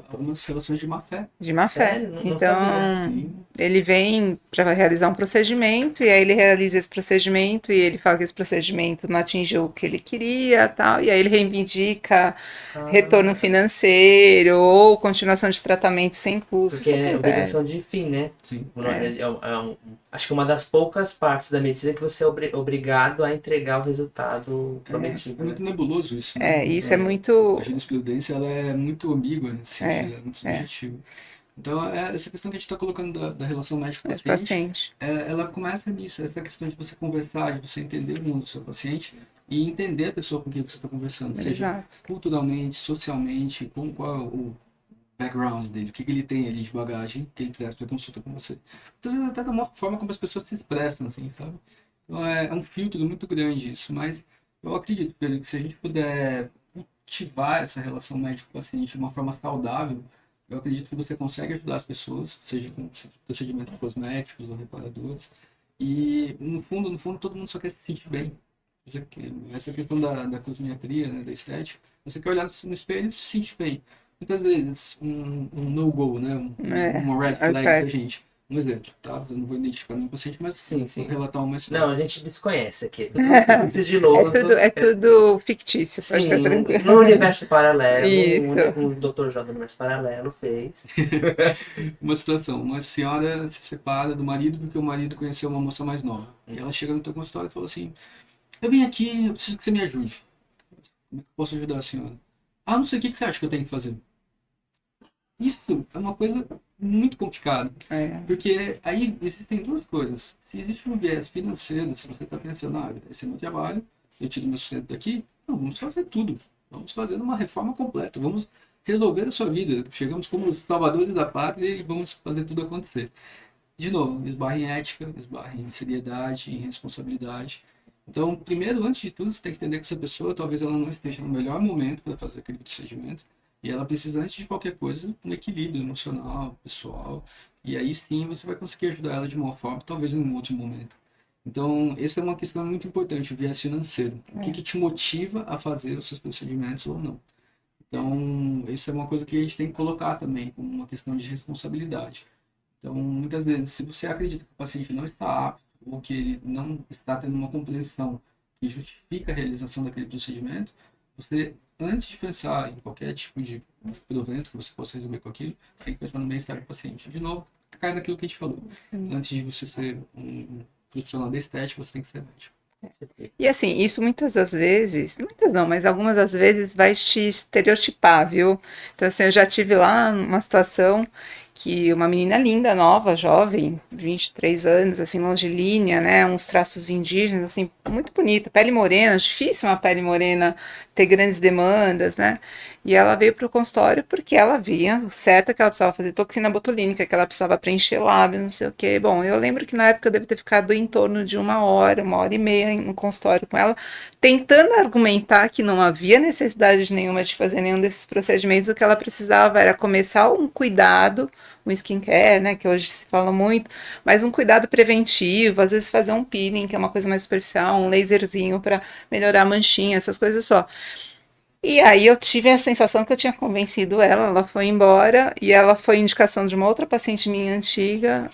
algumas relações de má fé. De má fé. Sério? Não Então, sabia. Sim. ele vem para realizar um procedimento, e aí ele realiza esse procedimento, e ele fala que esse procedimento não atingiu o que ele queria, tal, e aí ele reivindica retorno financeiro ou continuação de tratamento sem custo. Porque Isso é acontece. obrigação de fim, né? Sim. Acho que é uma das poucas partes da medicina que você é obrigado a entregar o resultado É prometido, né? muito nebuloso isso, né? Isso é muito. A jurisprudência ela é muito ambígua nesse sentido, é muito subjetiva. Então, essa questão que a gente está colocando da relação Esse médico-paciente, paciente. ela começa nisso, essa questão de você conversar, de você entender o mundo do seu paciente e entender a pessoa com quem você está conversando, seja Exato. culturalmente, socialmente, qual é o background dele, o que ele tem ali de bagagem que ele traz para consulta com você. Muitas vezes até da uma forma como as pessoas se expressam, assim, sabe? Então, é um filtro muito grande isso, mas eu acredito, Pedro, que se a gente puder cultivar essa relação médico-paciente de uma forma saudável, eu acredito que você consegue ajudar as pessoas, seja com procedimentos cosméticos ou reparadores. E, no fundo, todo mundo só quer se sentir bem. Essa questão da cosmetria, né, da estética, você quer olhar no espelho e se sentir bem. Muitas vezes, um no-go, né, uma red flag ok. pra gente. Um exemplo, tá? Eu não vou identificar nenhum paciente, mas Sim. vou relatar uma história. Não, a gente desconhece aqui. Tudo sigiloso. É tudo fictício, pode ficar Sim, tranquilo. no universo paralelo, Isso. o Dr. J do universo paralelo fez. Uma situação, uma senhora se separa do marido porque o marido conheceu uma moça mais nova. E ela chega no teu consultório e fala assim, eu vim aqui, eu preciso que você me ajude. Como é que eu posso ajudar a senhora? Ah, não sei, o que você acha que eu tenho que fazer? Isso é uma coisa muito complicada. Porque aí existem duas coisas. Se existe um viés financeiro, se você está pensando, esse é meu trabalho, eu tiro meu sustento daqui, não, vamos fazer tudo. Vamos fazer uma reforma completa. Vamos resolver a sua vida. Chegamos como os salvadores da pátria e vamos fazer tudo acontecer. De novo, esbarra em ética, esbarra em seriedade, em responsabilidade. Então, primeiro, antes de tudo, você tem que entender que essa pessoa, talvez ela não esteja no melhor momento para fazer aquele procedimento. E ela precisa, antes de qualquer coisa, um equilíbrio emocional, pessoal. E aí sim você vai conseguir ajudar ela de uma forma, talvez em um outro momento. Então, essa é uma questão muito importante, o viés financeiro. O que te motiva a fazer os seus procedimentos ou não? Então, isso é uma coisa que a gente tem que colocar também como uma questão de responsabilidade. Então, muitas vezes, se você acredita que o paciente não está apto ou que ele não está tendo uma compreensão que justifica a realização daquele procedimento, você, antes de pensar em qualquer tipo de provento que você possa resolver com aquilo, você tem que pensar no bem-estar do paciente. De novo, cai naquilo que a gente falou. Sim. Antes de você ser um profissional da estética, você tem que ser médico. E assim, isso muitas das vezes, muitas não, mas algumas das vezes vai te estereotipar, viu? Então, assim, eu já tive lá uma situação que uma menina linda, nova, jovem, 23 anos, assim, longilínea, né? Uns traços indígenas, assim, muito bonita, pele morena, difícil uma pele morena ter grandes demandas, né? E ela veio para o consultório porque ela via certa que ela precisava fazer toxina botulínica, que ela precisava preencher lábios, não sei o quê. Bom, eu lembro que na época eu devo ter ficado em torno de 1 hora e meia no consultório com ela, tentando argumentar que não havia necessidade nenhuma de fazer nenhum desses procedimentos, o que ela precisava era começar um cuidado, um skincare, né, que hoje se fala muito, mas um cuidado preventivo, às vezes fazer um peeling, que é uma coisa mais superficial, um laserzinho para melhorar a manchinha, essas coisas só. E aí eu tive a sensação que eu tinha convencido ela, ela foi embora e ela foi indicação de uma outra paciente minha antiga,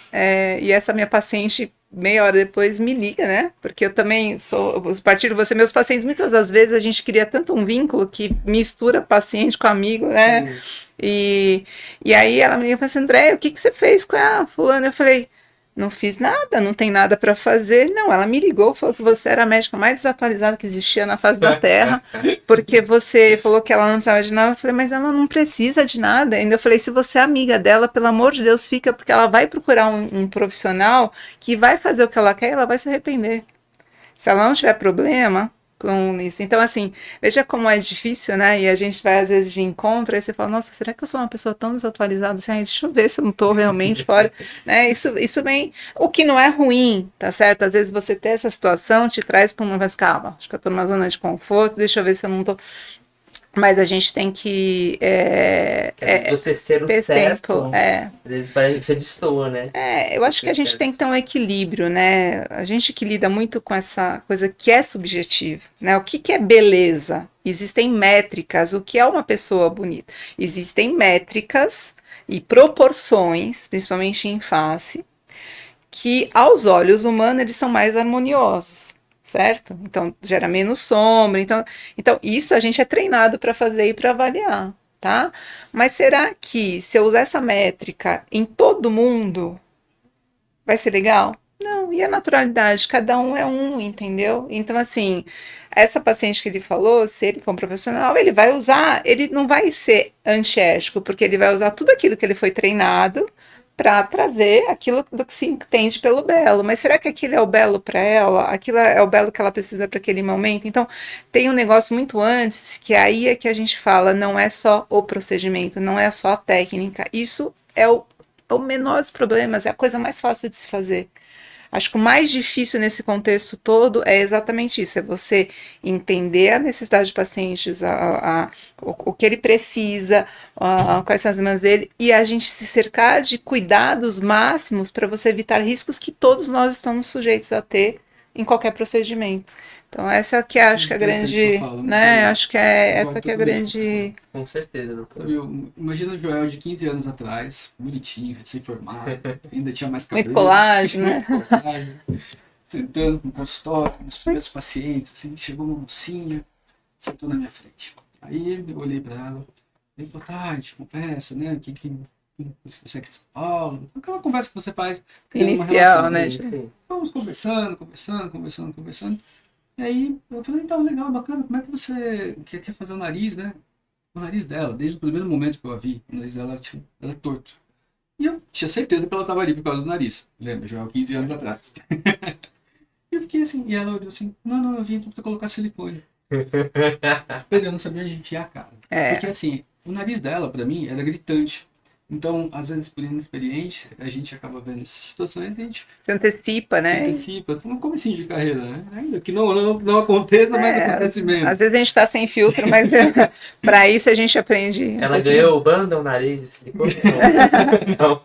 e essa minha paciente meia hora depois me liga, né? Porque eu também sou, partir de você, meus pacientes, muitas das vezes a gente cria tanto um vínculo que mistura paciente com amigo, né? Sim. E aí ela me liga e fala assim, André, o que que você fez com a fulana? Eu falei, não fiz nada, não tem nada para fazer. Não, ela me ligou, falou que você era a médica mais desatualizada que existia na face da Terra, porque você falou que ela não precisava de nada. Eu falei, mas ela não precisa de nada. Ainda eu falei, se você é amiga dela, pelo amor de Deus, fica, porque ela vai procurar um profissional que vai fazer o que ela quer e ela vai se arrepender. Se ela não tiver problema com isso. Então, assim, veja como é difícil, né? E a gente vai, às vezes, de encontro, aí você fala, nossa, será que eu sou uma pessoa tão desatualizada assim? Ai, deixa eu ver se eu não tô realmente fora, né? Isso vem, o que não é ruim, tá certo? Às vezes você ter essa situação te traz para uma, calma, acho que eu tô numa zona de conforto, deixa eu ver se eu não tô... Mas a gente tem que Você ser o ter certo, tempo, às vezes parece que você destoa, né? eu acho que a gente tem que ter um equilíbrio, né? A gente que lida muito com essa coisa que é subjetiva, né? O que que é beleza? Existem métricas, o que é uma pessoa bonita? Existem métricas e proporções, principalmente em face, que aos olhos humanos eles são mais harmoniosos, certo? Então gera menos sombra, então isso a gente é treinado para fazer e para avaliar, tá? Mas será que se eu usar essa métrica em todo mundo vai ser legal? Não, e a naturalidade, cada um é um, entendeu? Então, assim, essa paciente que ele falou, se ele for um profissional, ele vai usar, ele não vai ser antiético, porque ele vai usar tudo aquilo que ele foi treinado para trazer aquilo do que se entende pelo belo. Mas será que aquilo é o belo para ela? Aquilo é o belo que ela precisa para aquele momento? Então, tem um negócio muito antes, que aí é que a gente fala, não é só o procedimento, não é só a técnica. Isso é o menor dos problemas, é a coisa mais fácil de se fazer. Acho que o mais difícil nesse contexto todo é exatamente isso, é você entender a necessidade do paciente, o que ele precisa, quais são as demandas dele, e a gente se cercar de cuidados máximos para você evitar riscos que todos nós estamos sujeitos a ter em qualquer procedimento. Então essa que acho que é a grande, né? Acho que é essa que é a grande... Com certeza, doutor. Imagina o Joel de 15 anos atrás, bonitinho, recém-formado, ainda tinha mais cabelo. Muito colágeno, né? Muito colágeno, sentando no consultório, com os primeiros pacientes, assim, chegou uma mocinha, sentou na minha frente. Aí eu olhei para ela, falei, boa tarde, conversa, né? O que você é aqui de São Paulo? Aquela conversa que você faz. Inicial, né? Vamos conversando. E aí eu falei, então, legal, bacana, como é que você quer fazer o nariz, né? O nariz dela, desde o primeiro momento que eu a vi, o nariz dela era torto. E eu tinha certeza que ela estava ali por causa do nariz. Lembra, já há 15 anos atrás. E eu fiquei assim, e ela olhou assim, não, eu vim aqui para colocar silicone. Eu não sabia onde enfiar a cara. Porque assim, o nariz dela, para mim, era gritante. Então, às vezes, por inexperiente, a gente acaba vendo essas situações e a gente... Se antecipa, né? Se antecipa. Um comecinho de carreira, né? Ainda que não aconteça, mas acontece mesmo. Às vezes a gente tá sem filtro, mas para isso a gente aprende. Ela ganhou o banda, o nariz e silicone? Não.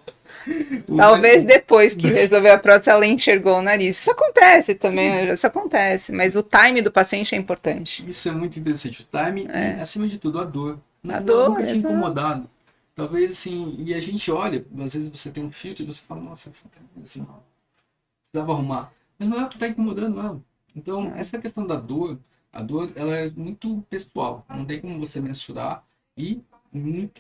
Talvez depois que resolveu a prótese, ela enxergou o nariz. Isso acontece também, né? Isso acontece. Mas o time do paciente é importante. Isso é muito interessante. O time e, acima de tudo, a dor. A dor, nunca tinha exato. incomodado. Talvez assim, e a gente olha, às vezes você tem um filtro e você fala, nossa, assim, precisava arrumar. Mas não é o que está incomodando ela. Então, essa questão da dor, a dor, ela é muito pessoal. Não tem como você mensurar e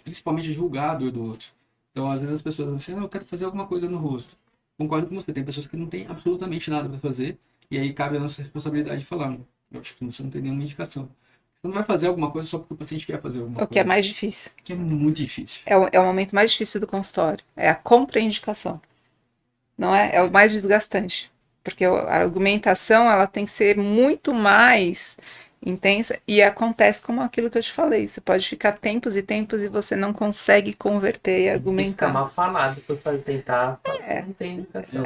principalmente julgar a dor do outro. Então, às vezes as pessoas dizem assim, eu quero fazer alguma coisa no rosto. Concordo com você, tem pessoas que não têm absolutamente nada para fazer, e aí cabe a nossa responsabilidade de falar, eu acho que você não tem nenhuma indicação. Você não vai fazer alguma coisa só porque o paciente quer fazer alguma coisa. O que é mais difícil. Que é muito difícil. É o momento mais difícil do consultório. É a contraindicação. Não é? É o mais desgastante. Porque a argumentação, ela tem que ser muito mais intensa e acontece como aquilo que eu te falei. Você pode ficar tempos e tempos e você não consegue converter e E fica argumentar. mal falado por tentar. Não tem indicação.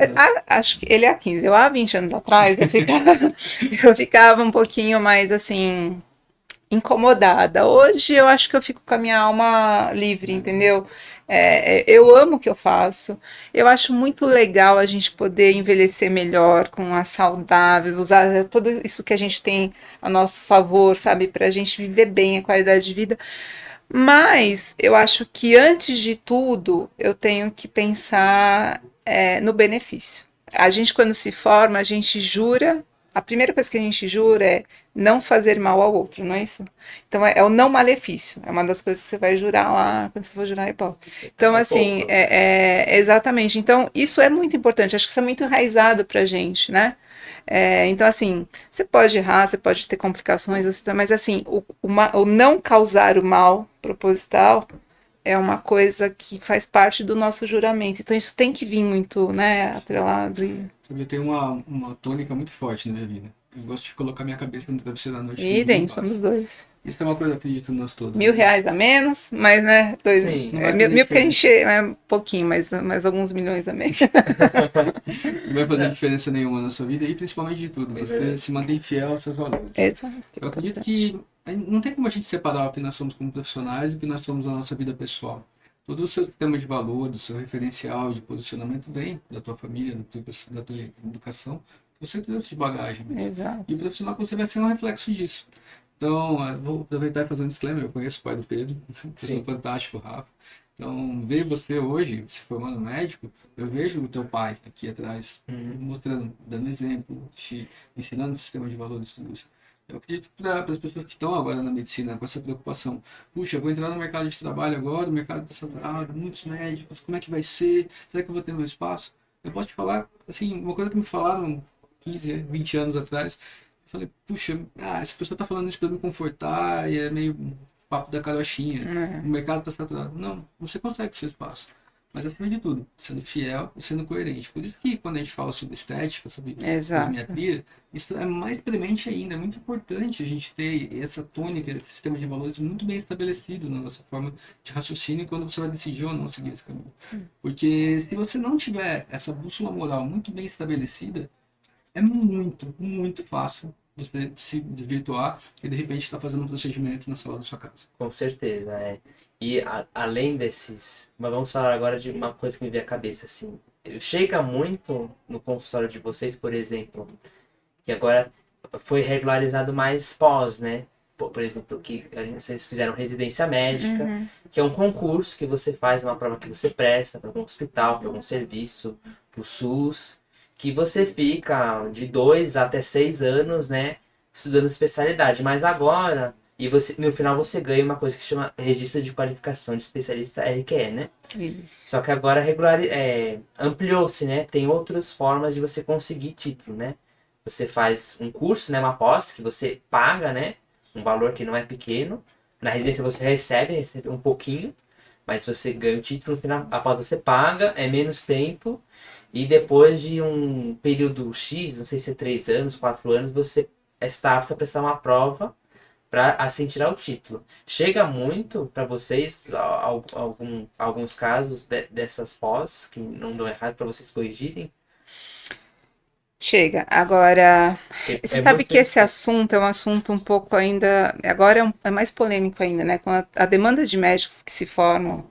Acho que ele é há 15. Eu há 20 anos atrás, eu ficava um pouquinho mais assim, incomodada. Hoje eu acho que eu fico com a minha alma livre, entendeu? Eu amo o que eu faço. Eu acho muito legal a gente poder envelhecer melhor, com a saudável, usar tudo isso que a gente tem a nosso favor, sabe? Pra gente viver bem a qualidade de vida. Mas eu acho que antes de tudo eu tenho que pensar no benefício. A gente, quando se forma, a gente jura. A primeira coisa que a gente jura é não fazer mal ao outro, não é isso? Então é o não malefício. É uma das coisas que você vai jurar lá quando você for jurar hipócrita. Então, assim, exatamente. Então, isso é muito importante. Acho que isso é muito enraizado pra gente, né? Então, assim, você pode errar, você pode ter complicações, mas assim, o não causar o mal proposital é uma coisa que faz parte do nosso juramento. Então, isso tem que vir muito, né, atrelado. Sabe, eu tenho uma tônica muito forte na minha vida. Eu gosto de colocar minha cabeça no travesseiro da noite. Idem, somos dois. Isso é uma coisa que eu acredito em nós todos. R$1.000 a menos, mas, né, Sim, mil porque a gente é um pouquinho, mas alguns milhões a menos. Não vai fazer diferença nenhuma na sua vida e principalmente de tudo. Você se mantém fiel aos seus valores. Exato. Eu acredito que não tem como a gente separar o que nós somos como profissionais do que nós somos na nossa vida pessoal. Todo o seu sistema de valores, o seu referencial de posicionamento vem da tua família, da tua educação. Você trouxe de bagagem. Exato. E o profissional que você vai ser um reflexo disso. Então, vou aproveitar e fazer um disclaimer. Eu conheço o pai do Pedro, pessoa fantástico, Rafa. Então, ver você hoje, se formando médico, eu vejo o teu pai aqui atrás, mostrando, dando exemplo, te ensinando o sistema de valores, tudo isso. Eu acredito que para as pessoas que estão agora na medicina com essa preocupação, puxa, eu vou entrar no mercado de trabalho agora, o mercado está saturado, muitos médicos, como é que vai ser? Será que eu vou ter meu espaço? Eu posso te falar, assim, uma coisa que me falaram 15, 20 anos atrás, eu falei, puxa, essa pessoa está falando isso para me confortar e é meio papo da carochinha, o mercado está saturado. Não, você consegue o seu espaço. Mas acima de tudo, sendo fiel e sendo coerente. Por isso que quando a gente fala sobre estética, sobre cosmetria, isso é mais premente ainda. É muito importante a gente ter essa tônica, esse sistema de valores muito bem estabelecido na nossa forma de raciocínio quando você vai decidir ou não seguir esse caminho. Porque se você não tiver essa bússola moral muito bem estabelecida, é muito, muito fácil você se desvirtuar e de repente está fazendo um procedimento na sala da sua casa. Com certeza, E além desses... Mas vamos falar agora de uma coisa que me veio à cabeça, assim. Chega muito no consultório de vocês, por exemplo, que agora foi regularizado mais pós, né? Por exemplo, que vocês fizeram residência médica, que é um concurso que você faz, uma prova que você presta para algum hospital, para algum serviço, para o SUS, que você fica de 2 até 6 anos, né, estudando especialidade. Mas agora... E você, no final você ganha uma coisa que se chama Registro de Qualificação de Especialista RQE, né? Isso. Só que agora ampliou-se, né? Tem outras formas de você conseguir título, né? Você faz um curso, né? Uma pós, que você paga, né? Um valor que não é pequeno. Na residência você recebe um pouquinho, mas você ganha o título no final. Após você paga, é menos tempo. E depois de um período X, não sei se é 3 anos, 4 anos, você está apto a prestar uma prova para assim tirar o título. Chega muito para vocês alguns casos dessas pós que não dão errado para vocês corrigirem? Chega. Agora, você sabe que esse assunto é um assunto um pouco ainda... Agora é mais polêmico ainda, né? Com a demanda de médicos que se formam,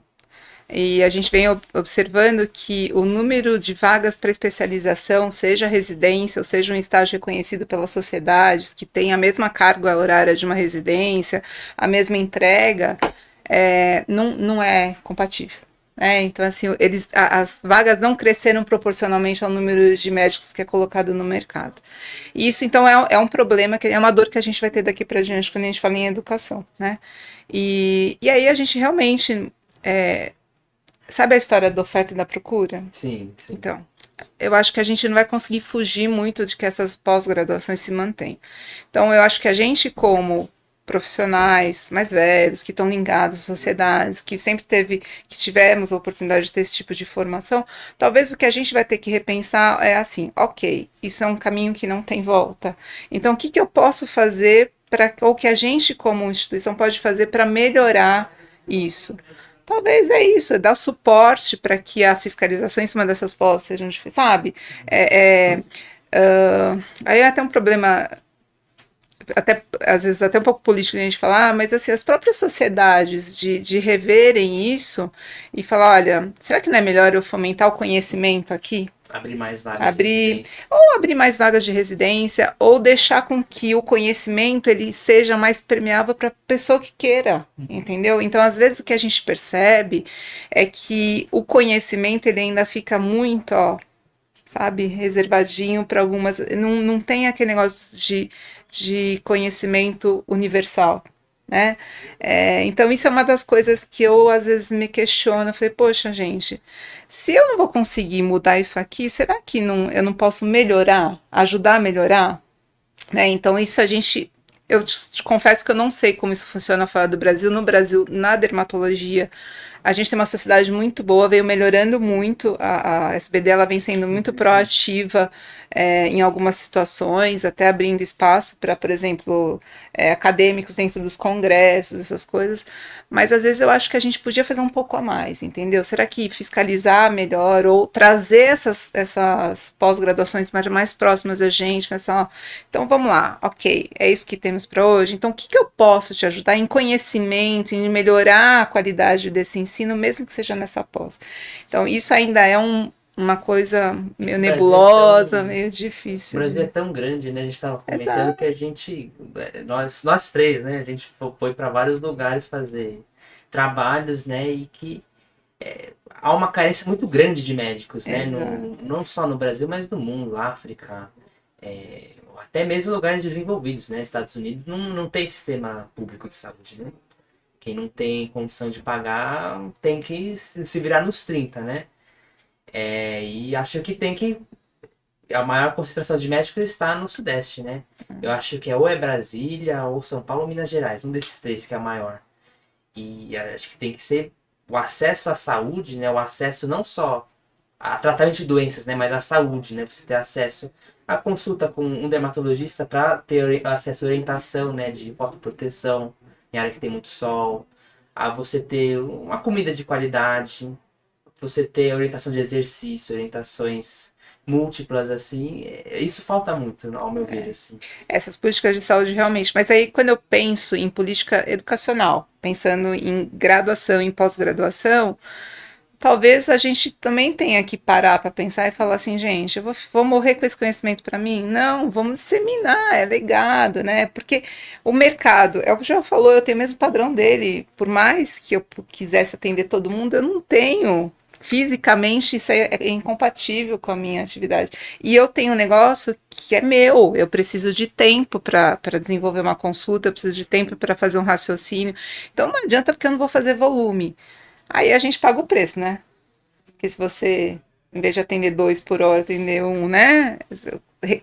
E a gente vem observando que o número de vagas para especialização, seja residência ou seja um estágio reconhecido pelas sociedades, que tem a mesma carga horária de uma residência, a mesma entrega, não é compatível. Então, assim, as vagas não cresceram proporcionalmente ao número de médicos que é colocado no mercado. E isso, então, é um problema, é uma dor que a gente vai ter daqui para diante quando a gente fala em educação, né? E aí a gente realmente... sabe a história da oferta e da procura? Sim, sim. Então, eu acho que a gente não vai conseguir fugir muito de que essas pós-graduações se mantêm. Então, eu acho que a gente, como profissionais mais velhos, que estão ligados às sociedades, que tivemos a oportunidade de ter esse tipo de formação, talvez o que a gente vai ter que repensar é assim, ok, isso é um caminho que não tem volta. Então, o que eu posso fazer ou que a gente, como instituição, pode fazer para melhorar isso? Talvez é isso, é dar suporte para que a fiscalização em cima dessas pós sejam difíceis, sabe? Aí é até um problema, às vezes até um pouco político, a gente fala, mas assim, as próprias sociedades de reverem isso e falar, olha, será que não é melhor eu fomentar o conhecimento aqui? Abrir mais vagas de residência. Ou abrir mais vagas de residência, ou deixar com que o conhecimento ele seja mais permeável para a pessoa que queira, entendeu? Então, às vezes, o que a gente percebe é que o conhecimento ele ainda fica muito, sabe, reservadinho para algumas... Não tem aquele negócio de conhecimento universal, né? Então, isso é uma das coisas que eu, às vezes, me questiono. Eu falei, poxa, gente... Se eu não vou conseguir mudar isso aqui, será que eu não posso melhorar, ajudar a melhorar? Então, isso eu te confesso que eu não sei como isso funciona fora do Brasil. No Brasil, na dermatologia, a gente tem uma sociedade muito boa, veio melhorando muito, a SBD ela vem sendo muito proativa em algumas situações, até abrindo espaço para, por exemplo, acadêmicos dentro dos congressos, essas coisas, mas às vezes eu acho que a gente podia fazer um pouco a mais, entendeu? Será que fiscalizar melhor ou trazer essas pós-graduações mais próximas da gente, pensar, então vamos lá, ok, é isso que temos para hoje, então o que eu posso te ajudar em conhecimento, em melhorar a qualidade desse ensino, mesmo que seja nessa pós. Então isso ainda é uma coisa meio nebulosa, meio difícil. O Brasil é tão grande, né? A gente estava comentando que a gente, nós três, né? A gente foi para vários lugares fazer trabalhos, né? E que há uma carência muito grande de médicos, né? Não só no Brasil, mas no mundo, África, até mesmo lugares desenvolvidos, né? Estados Unidos não tem sistema público de saúde, né? Quem não tem condição de pagar tem que se virar nos 30, né? E acho que a maior concentração de médicos está no Sudeste, né? Eu acho que ou é Brasília, ou São Paulo, ou Minas Gerais, um desses três que é a maior. E acho que tem que ser o acesso à saúde, né? O acesso não só a tratamento de doenças, né? Mas à saúde, né? Você ter acesso à consulta com um dermatologista para ter acesso à orientação, né? De fotoproteção em área que tem muito sol, a você ter uma comida de qualidade, você ter orientação de exercício, orientações múltiplas, assim, isso falta muito, ao meu ver, assim. Essas políticas de saúde, realmente. Mas aí, quando eu penso em política educacional, pensando em graduação, em pós-graduação, talvez a gente também tenha que parar para pensar e falar assim, gente, eu vou morrer com esse conhecimento para mim? Não, vamos disseminar, é legado, né? Porque o mercado, é o que o João falou, eu tenho o mesmo padrão dele. Por mais que eu quisesse atender todo mundo, eu não tenho. Fisicamente, isso é incompatível com a minha atividade. E eu tenho um negócio que é meu, eu preciso de tempo para desenvolver uma consulta, eu preciso de tempo para fazer um raciocínio. Então, não adianta porque eu não vou fazer volume. Aí a gente paga o preço, né? Porque se você, em vez de atender 2 por hora, atender 1, né?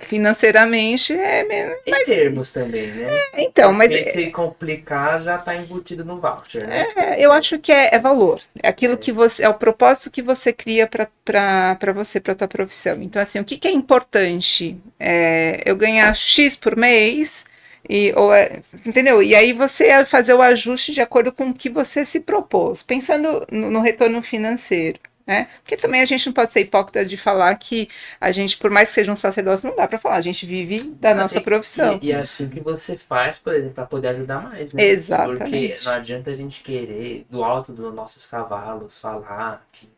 Financeiramente é menos. Em termos também, né? Então, mas. Se complicar, já está embutido no voucher, né? Eu acho que é valor. É aquilo que você. É o propósito que você cria para você, para a tua profissão. Então, assim, o que é importante? Eu ganhar X por mês. Entendeu? E aí você fazer o ajuste de acordo com o que você se propôs, pensando no retorno financeiro, né? Porque também a gente não pode ser hipócrita de falar que a gente, por mais que seja um sacerdócio, não dá para falar, a gente vive da nossa profissão. E é assim que você faz, por exemplo, para poder ajudar mais, né? Exatamente. Porque não adianta a gente querer, do alto dos nossos cavalos, falar que...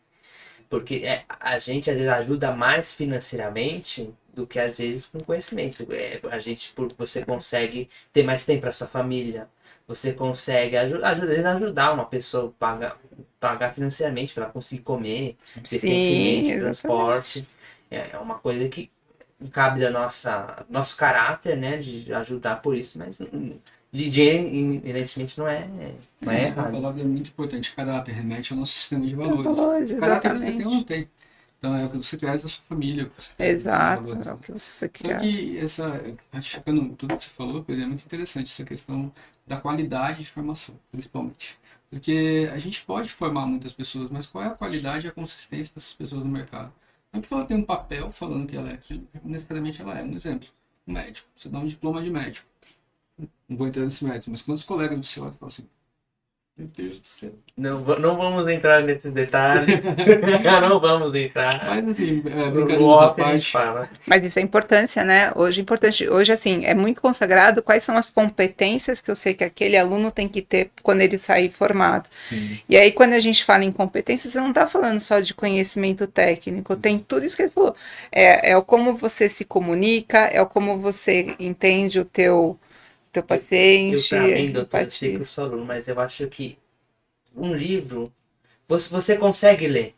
Porque a gente, às vezes, ajuda mais financeiramente do que, às vezes, com conhecimento. Você consegue ter mais tempo para sua família. Você consegue às vezes, ajudar uma pessoa a pagar financeiramente para ela conseguir comer, ter Sim, sentimento, exatamente. transporte. É uma coisa que cabe da nosso caráter, né, de ajudar por isso, mas de dinheiro, evidentemente, não é Uma errado. palavra muito importante, caráter, remete ao nosso sistema de valores. Valores, Caráter você tem ou exatamente. não tem. Então é o que você traz da sua família, o que você traz dos seus Exato, valores. é o que você foi Só criado. que ratificando tudo que você falou, Pedro, é muito interessante essa questão da qualidade de formação, principalmente. Porque a gente pode formar muitas pessoas, mas qual é a qualidade e a consistência dessas pessoas no mercado? Não é porque ela tem um papel falando que ela é aquilo, necessariamente ela é. Um exemplo, um médico, você dá um diploma de médico. Não vou entrar nesse mérito, mas quantos colegas você olha e fala assim, meu Deus do céu. Não vamos entrar nesses detalhes. Não vamos entrar. Mas assim, O brincadeiras à off a gente parte, fala. Mas isso é importância, né? Hoje, assim, é muito consagrado quais são as competências que eu sei que aquele aluno tem que ter quando ele sair formado. sim, E aí, quando a gente fala em competências, você não está falando só de conhecimento técnico, tem tudo isso que ele falou. É o como você se comunica, é o como você entende o teu paciente, Pra mim, doutor, eu sei que empatia. eu sou aluno, mas eu acho que um livro você consegue ler.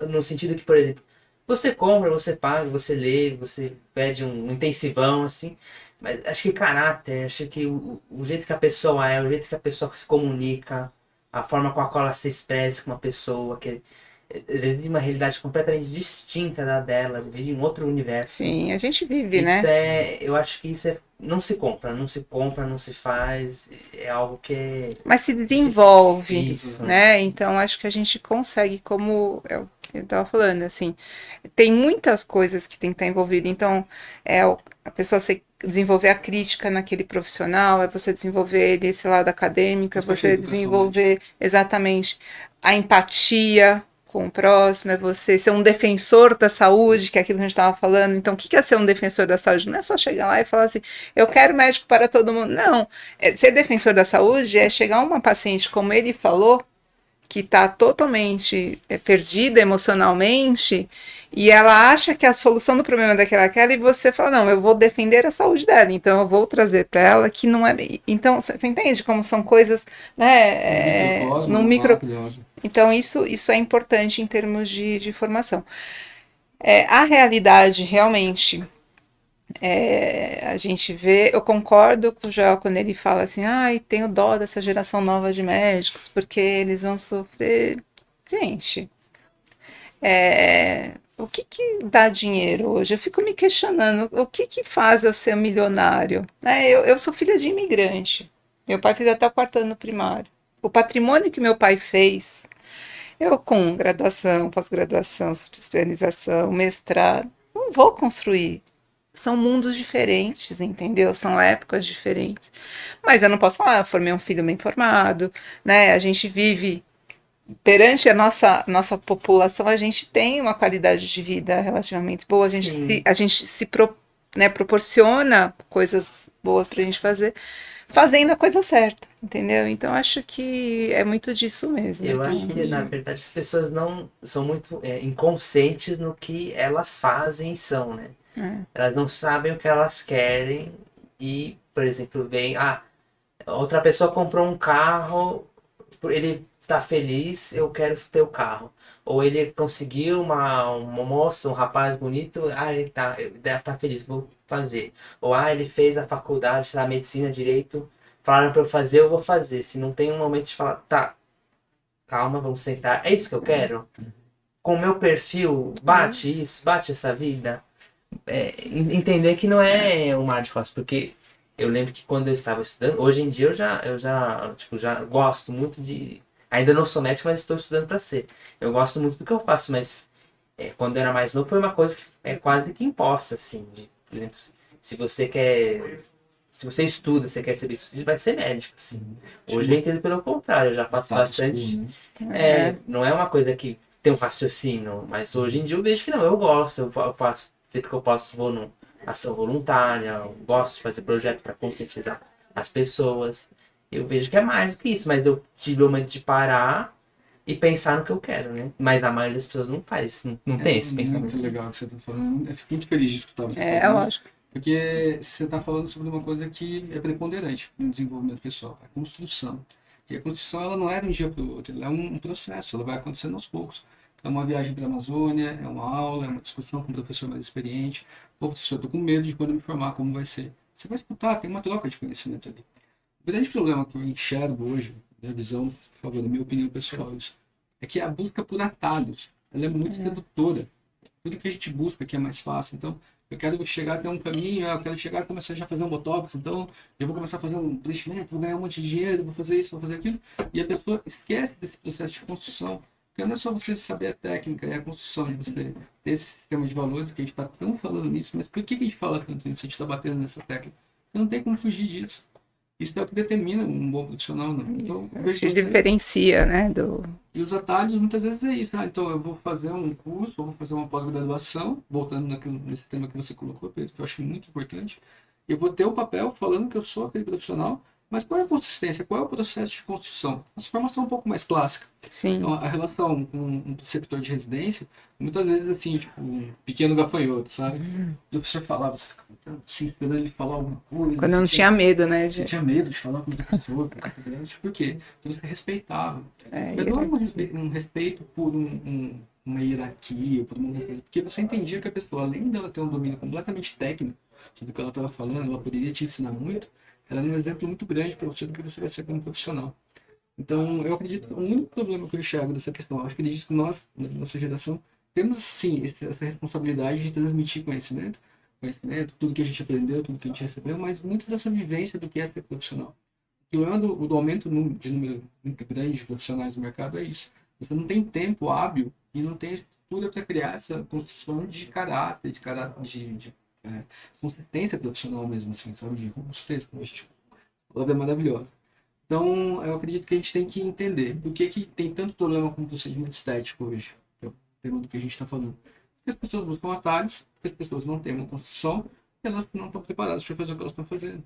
No sentido que, por exemplo, você compra, você paga, você lê, você pede um intensivão, assim. Mas acho que caráter, acho que o jeito que a pessoa é, o jeito que a pessoa se comunica, a forma com a qual ela se expressa com uma pessoa, que às vezes uma realidade completamente distinta da dela, vive em um outro universo. Sim, a gente vive, Isso né? eu acho que isso não se compra, não se faz, é algo que é Mas se desenvolve, isso. né? Então acho que a gente consegue, como eu estava falando, assim, tem muitas coisas que tem que estar envolvido. Então, a pessoa desenvolver a crítica naquele profissional, é você desenvolver esse lado acadêmico, é principalmente a você educação médica. desenvolver exatamente a empatia com o próximo, é você ser um defensor da saúde, que é aquilo que a gente estava falando. Então, o que é ser um defensor da saúde? Não é só chegar lá e falar assim, eu quero médico para todo mundo. Não, ser defensor da saúde é chegar uma paciente, como ele falou, que está totalmente perdida emocionalmente e ela acha que a solução do problema daquela e você fala, não, eu vou defender a saúde dela, então eu vou trazer para ela que não é... Então, você entende como são coisas, né, Microcosmo, no no micro... macro. Então, isso é importante em termos de formação. A realidade, realmente, a gente vê, eu concordo com o Joel quando ele fala assim, ai, tenho dó dessa geração nova de médicos, porque eles vão sofrer. Gente, o que dá dinheiro hoje? Eu fico me questionando, o que faz eu ser milionário? Eu sou filha de imigrante, meu pai fez até o 4º ano primário. O patrimônio que meu pai fez, eu com graduação, pós-graduação, especialização, mestrado, não vou construir. São mundos diferentes, entendeu? São épocas diferentes. Mas eu não posso falar, eu formei um filho bem formado, né? A gente vive perante a nossa população, a gente tem uma qualidade de vida relativamente boa, Sim. a gente se proporciona coisas boas pra gente fazer, fazendo a coisa certa, entendeu? Então acho que é muito disso mesmo. Eu Então, acho que, na verdade, as pessoas não são muito inconscientes no que elas fazem e são, né? Elas não sabem o que elas querem e, por exemplo, vem, outra pessoa comprou um carro, ele tá feliz, eu quero ter o carro. Ou ele conseguiu uma moça, um rapaz bonito, ele deve estar feliz, vou fazer. Ou ele fez a faculdade, sei lá, medicina, direito, falaram para eu fazer, eu vou fazer. Se não tem um momento de falar, tá, calma, vamos sentar, é isso que eu quero? Com o meu perfil, bate isso, bate essa vida? Entender que não é um mar de rosas, porque eu lembro que quando eu estava estudando, hoje em dia já gosto muito de. Ainda não sou médico, mas estou estudando para ser. Eu gosto muito do que eu faço, mas quando eu era mais novo foi uma coisa que é quase que imposta, assim. Por exemplo, se você quer. Se você estuda, você quer saber isso, vai ser médico, assim. Hoje eu entendo pelo contrário, eu já faço bastante. Né? Não é uma coisa que ter um raciocínio, mas hoje em dia eu vejo que não, eu gosto, eu faço, sempre que eu posso vou numa ação voluntária, eu gosto de fazer projeto para conscientizar as pessoas. Eu vejo que é mais do que isso, mas eu tive o momento de parar e pensar no que eu quero, né? Mas a maioria das pessoas não faz, não tem esse pensamento. Muito legal o que você está falando. Eu fico muito feliz de escutar você É, falando isso, lógico. porque você está falando sobre uma coisa que é preponderante no desenvolvimento pessoal, a construção. E a construção ela não é de um dia para o outro, ela é um processo, ela vai acontecendo aos poucos. É uma viagem para a Amazônia, é uma aula, é uma discussão com um professor mais experiente. Pô, professor, eu estou com medo de quando eu me formar, como vai ser. Você vai escutar, tem uma troca de conhecimento ali. O grande problema que eu enxergo hoje, minha visão, por favor, minha opinião pessoal, isso, é que a busca por atalhos, ela é muito sedutora. Tudo que a gente busca que é mais fácil. Então, eu quero chegar até um caminho, eu quero chegar e começar já a fazer um botox, então eu vou começar a fazer um investimento, vou ganhar um monte de dinheiro, vou fazer isso, vou fazer aquilo. E a pessoa esquece desse processo de construção. Porque não é só você saber a técnica, é a construção de você ter esse sistema de valores, que a gente está tão falando nisso, mas por que a gente fala tanto nisso? A gente está batendo nessa técnica. Porque não tem como fugir disso. Isso é o que determina um bom profissional, né? Então, eu vejo Que diferencia, né, do... e os atalhos muitas vezes é isso, né? Então eu vou fazer um curso, ou vou fazer uma pós-graduação, voltando nesse tema que você colocou, Pedro, que eu achei muito importante. Eu vou ter o papel falando que eu sou aquele profissional, mas qual é a consistência, qual é o processo de construção? Essa formação é um pouco mais clássica. Sim. Então, a relação com um preceptor de residência, muitas vezes assim, tipo, um pequeno gafanhoto, sabe? O professor falava, você fica assim, esperando ele falar alguma coisa. Quando eu não tinha medo, né? Você tinha medo de falar com o professor, por quê? Porque você respeitava. Mas não é um respeito por uma hierarquia, por uma coisa. Porque você entendia que a pessoa, além dela ter um domínio completamente técnico sobre o que ela estava falando, ela poderia te ensinar muito, ela é um exemplo muito grande para você do que você vai ser como profissional. Então, eu acredito que o único problema que eu enxergo dessa questão, eu acredito que nós, na nossa geração, temos sim essa responsabilidade de transmitir conhecimento, tudo que a gente aprendeu, tudo que a gente recebeu, mas muito dessa vivência do que é ser profissional. O problema do aumento de número muito grande de profissionais no mercado é isso. Você não tem tempo hábil e não tem estrutura para criar essa construção de caráter, de consistência profissional mesmo, assim, sabe? De robustez, como a gente palavra é maravilhosa. Então, eu acredito que a gente tem que entender por que tem tanto problema com o procedimento estético hoje, que é o tema do que a gente está falando. Porque as pessoas buscam atalhos, porque as pessoas não têm uma construção e elas não estão preparadas para fazer o que elas estão fazendo.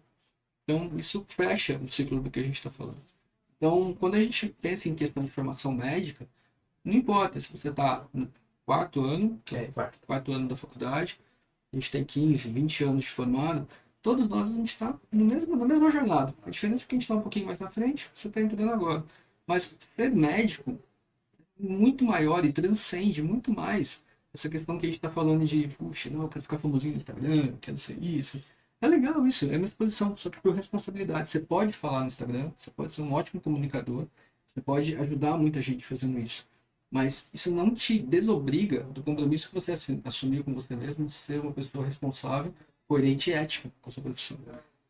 Então, isso fecha o ciclo do que a gente está falando. Então, quando a gente pensa em questão de formação médica, não importa se você está no quarto ano, quarto ano da faculdade, a gente tem 15, 20 anos de formado, todos nós a gente está na mesma jornada. A diferença é que a gente está um pouquinho mais na frente, você está entendendo agora. Mas ser médico é muito maior e transcende muito mais essa questão que a gente está falando de, puxa, não, eu quero ficar famosinho no Instagram, eu quero ser isso. É legal isso, é uma exposição, só que por responsabilidade. Você pode falar no Instagram, você pode ser um ótimo comunicador, você pode ajudar muita gente fazendo isso. Mas isso não te desobriga do compromisso que você assumiu com você mesmo de ser uma pessoa responsável, coerente e ética com a sua profissão.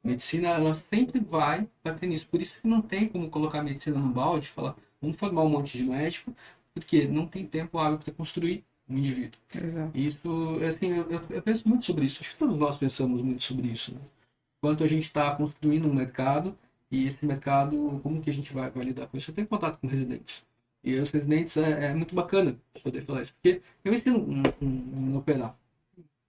A medicina, ela sempre vai bater nisso. Por isso que não tem como colocar a medicina no balde e falar, vamos formar um monte de médico, porque não tem tempo hábil para construir um indivíduo. Exato. Isso, assim, eu penso muito sobre isso. Acho que todos nós pensamos muito sobre isso. Né? Quanto a gente está construindo um mercado e esse mercado, como que a gente vai lidar com isso? Eu tenho contato com residentes. E os residentes é muito bacana poder falar isso, porque eu ensino um operar.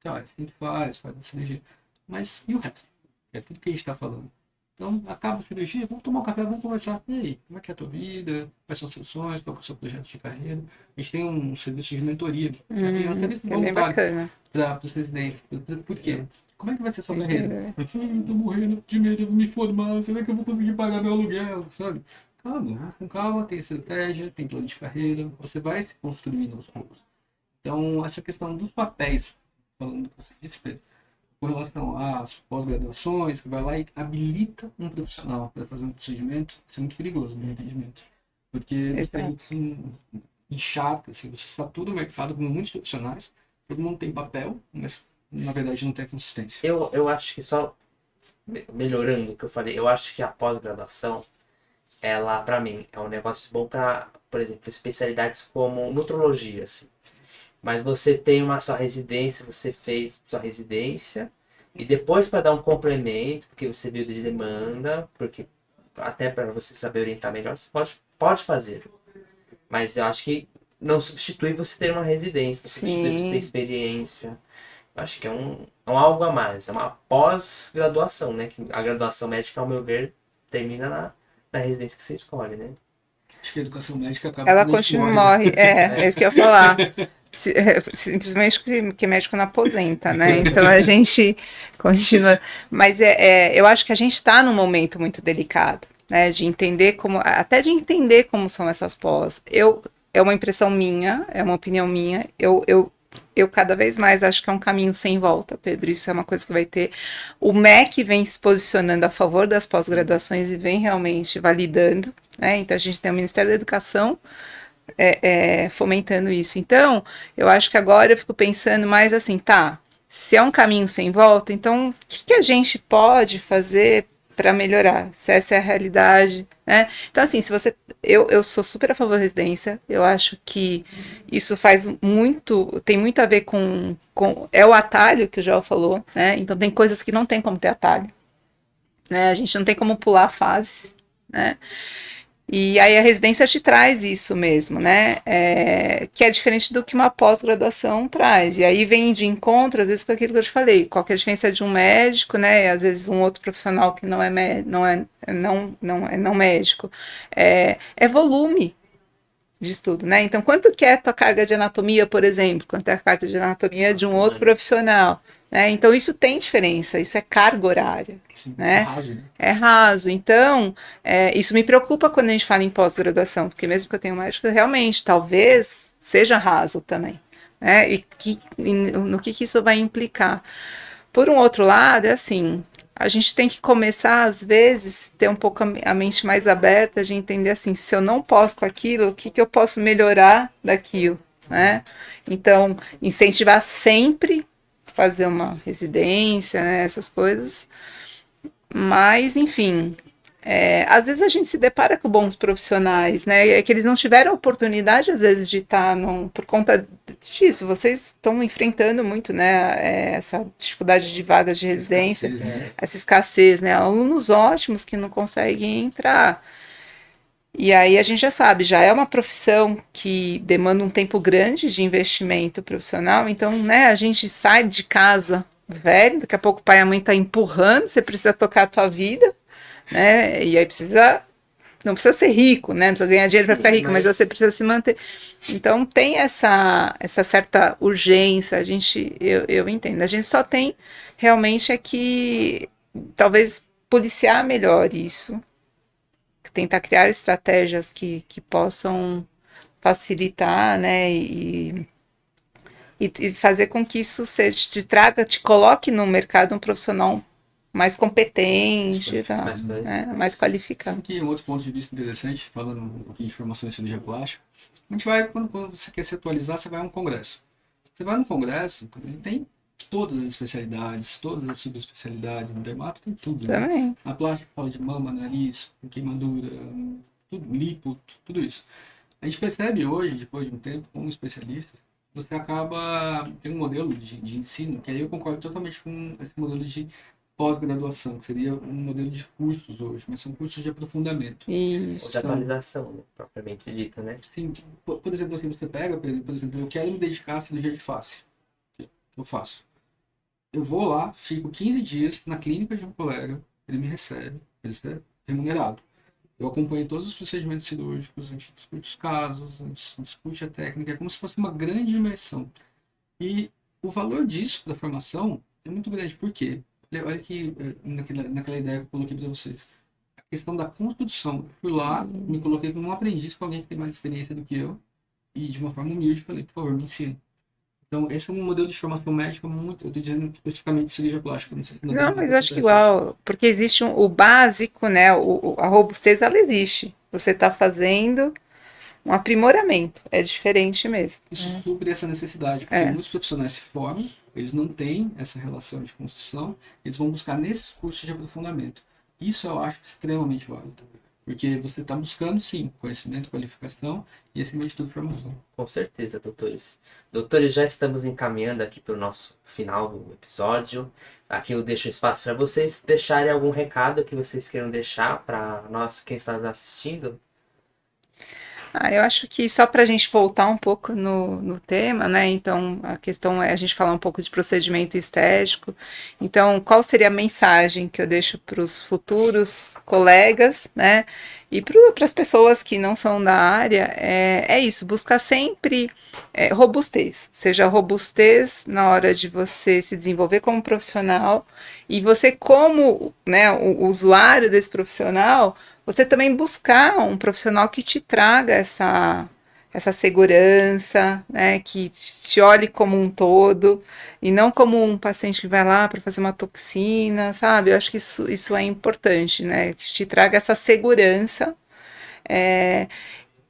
Cara, assim que faz a cirurgia. Mas e o resto? É tudo que a gente está falando. Então, acaba a cirurgia, vamos tomar um café, vamos conversar. E aí, como é que é a tua vida? Quais são os seus sonhos? Qual é o seu projeto de carreira? A gente tem um serviço de mentoria. Assim, um serviço É bem bacana. para os residentes. Por quê? Como é que vai ser a sua carreira? Eu tô morrendo de medo de me formar. Será que eu vou conseguir pagar meu aluguel? Sabe? Calma, com calma, tem estratégia, tem plano de carreira. Você vai se construindo aos poucos. Então, essa questão dos papéis, falando do que você disse, Pedro, com relação às pós-graduações, que vai lá e habilita um profissional para fazer um procedimento, isso é muito perigoso no meu entendimento. Porque você encharca, assim, você satura o mercado com muitos profissionais, todo mundo tem papel, mas na verdade não tem consistência. Eu acho que só melhorando o que eu falei, eu acho que a pós-graduação, ela, pra mim, é um negócio bom para, por exemplo, especialidades como nutrologia, assim. Mas você tem uma só residência, você fez sua residência, e depois para dar um complemento, porque você viu de demanda, porque até para você saber orientar melhor, você pode fazer. Mas eu acho que não substitui você ter uma residência, não substitui você ter experiência. Eu acho que é um algo a mais, é uma pós-graduação, né? Que a graduação médica, ao meu ver, termina na residência que você escolhe, né? Acho que a educação médica acaba Ela quando a gente continua, morre, né? morre. É isso que eu ia falar. Simplesmente que médico não aposenta, né? Então a gente continua. Mas eu acho que a gente está num momento muito delicado, né? De entender até de entender como são essas pós. É uma impressão minha, é uma opinião minha. Eu cada vez mais acho que é um caminho sem volta, Pedro. Isso é uma coisa que vai ter. O MEC vem se posicionando a favor das pós-graduações e vem realmente validando, né? Então a gente tem o Ministério da Educação fomentando isso. Então, eu acho que agora eu fico pensando mais assim, tá, se é um caminho sem volta, então o que a gente pode fazer para melhorar, se essa é a realidade, né? Então, assim, eu sou super a favor da residência, eu acho que isso tem muito a ver é o atalho que o Joel falou, né? Então, tem coisas que não tem como ter atalho, né? A gente não tem como pular a fase, né? E aí a residência te traz isso mesmo, né? Que é diferente do que uma pós-graduação traz. E aí vem de encontro, às vezes, com aquilo que eu te falei. Qual que é a diferença de um médico, né? E às vezes um outro profissional que não médico. É volume de estudo, né? Então, quanto que é a tua carga de anatomia, por exemplo? Quanto é a carga de anatomia de um outro profissional? Né? Então, isso tem diferença, isso é carga horária. Sim, né? É raso, né? É raso. Então, isso me preocupa quando a gente fala em pós-graduação, porque mesmo que eu tenha um médico, realmente, talvez seja raso também. Né? No que isso vai implicar? Por um outro lado, é assim, a gente tem que começar, às vezes, ter um pouco a mente mais aberta de entender assim, se eu não posso com aquilo, o que eu posso melhorar daquilo, né? Então, incentivar sempre fazer uma residência, né, essas coisas. Mas, enfim, às vezes a gente se depara com bons profissionais, né? É que eles não tiveram oportunidade, às vezes, de estar por conta disso. Vocês estão enfrentando muito, né? Essa dificuldade de vagas de residência, essa escassez, né? Alunos ótimos que não conseguem entrar. E aí a gente já sabe, já é uma profissão que demanda um tempo grande de investimento profissional, então, né, a gente sai de casa velho, daqui a pouco o pai e a mãe tá empurrando, você precisa tocar a tua vida, né, e aí não precisa ser rico, né, não precisa ganhar dinheiro para ficar rico, mas você precisa se manter. Então tem essa certa urgência, eu entendo, a gente só tem realmente que talvez policiar melhor isso, tentar criar estratégias que possam facilitar, né, e fazer com que isso te coloque no mercado um profissional mais competente, mais qualificado. Aqui um outro ponto de vista interessante, falando um pouquinho de formação em cirurgia plástica, a gente vai, quando você quer se atualizar, você vai a um congresso. Você vai no congresso, ele tem todas as especialidades, todas as subespecialidades, no dermato tem tudo. Também. Né? A plástica fala de mama, nariz, queimadura, tudo, lipo, tudo isso. A gente percebe hoje, depois de um tempo, como especialista, você acaba tendo um modelo de ensino, que aí eu concordo totalmente com esse modelo de pós-graduação, que seria um modelo de cursos hoje, mas são cursos de aprofundamento. Isso. Ou de atualização, né, propriamente dita, né? Sim, por exemplo, assim, você pega, por exemplo, eu quero me dedicar à cirurgia de face, que eu faço. Eu vou lá, fico 15 dias na clínica de um colega, ele me recebe, ele é remunerado. Eu acompanho todos os procedimentos cirúrgicos, a gente discute os casos, a gente discute a técnica, é como se fosse uma grande imersão. E o valor disso, da formação, é muito grande. Por quê? Olha que, naquela ideia que eu coloquei para vocês. A questão da construção. Eu fui lá, me coloquei como um aprendiz com alguém que tem mais experiência do que eu, e de uma forma humilde falei, por favor, me ensine. Então, esse é um modelo de formação médica muito... Eu estou dizendo especificamente de cirurgia plástica. Não, mas eu acho que igual, porque existe o básico, né? A robustez, ela existe. Você está fazendo um aprimoramento. É diferente mesmo. Isso supre essa necessidade, porque muitos profissionais se formam, eles não têm essa relação de construção, eles vão buscar nesses cursos de aprofundamento. Isso eu acho extremamente válido. Porque você está buscando, sim, conhecimento, qualificação e, acima de tudo, formação. Com certeza, doutores. Doutores, já estamos encaminhando aqui para o nosso final do episódio. Aqui eu deixo espaço para vocês deixarem algum recado que vocês queiram deixar para nós, quem está nos assistindo. Eu acho que só para a gente voltar um pouco no tema, né? Então, a questão é a gente falar um pouco de procedimento estético. Então, qual seria a mensagem que eu deixo para os futuros colegas, né? E para as pessoas que não são da área, é isso, buscar sempre robustez. Seja robustez na hora de você se desenvolver como profissional e você, como, né, o usuário desse profissional, você também buscar um profissional que te traga essa segurança, né, que te olhe como um todo e não como um paciente que vai lá para fazer uma toxina, sabe? Eu acho que isso é importante, né, que te traga essa segurança.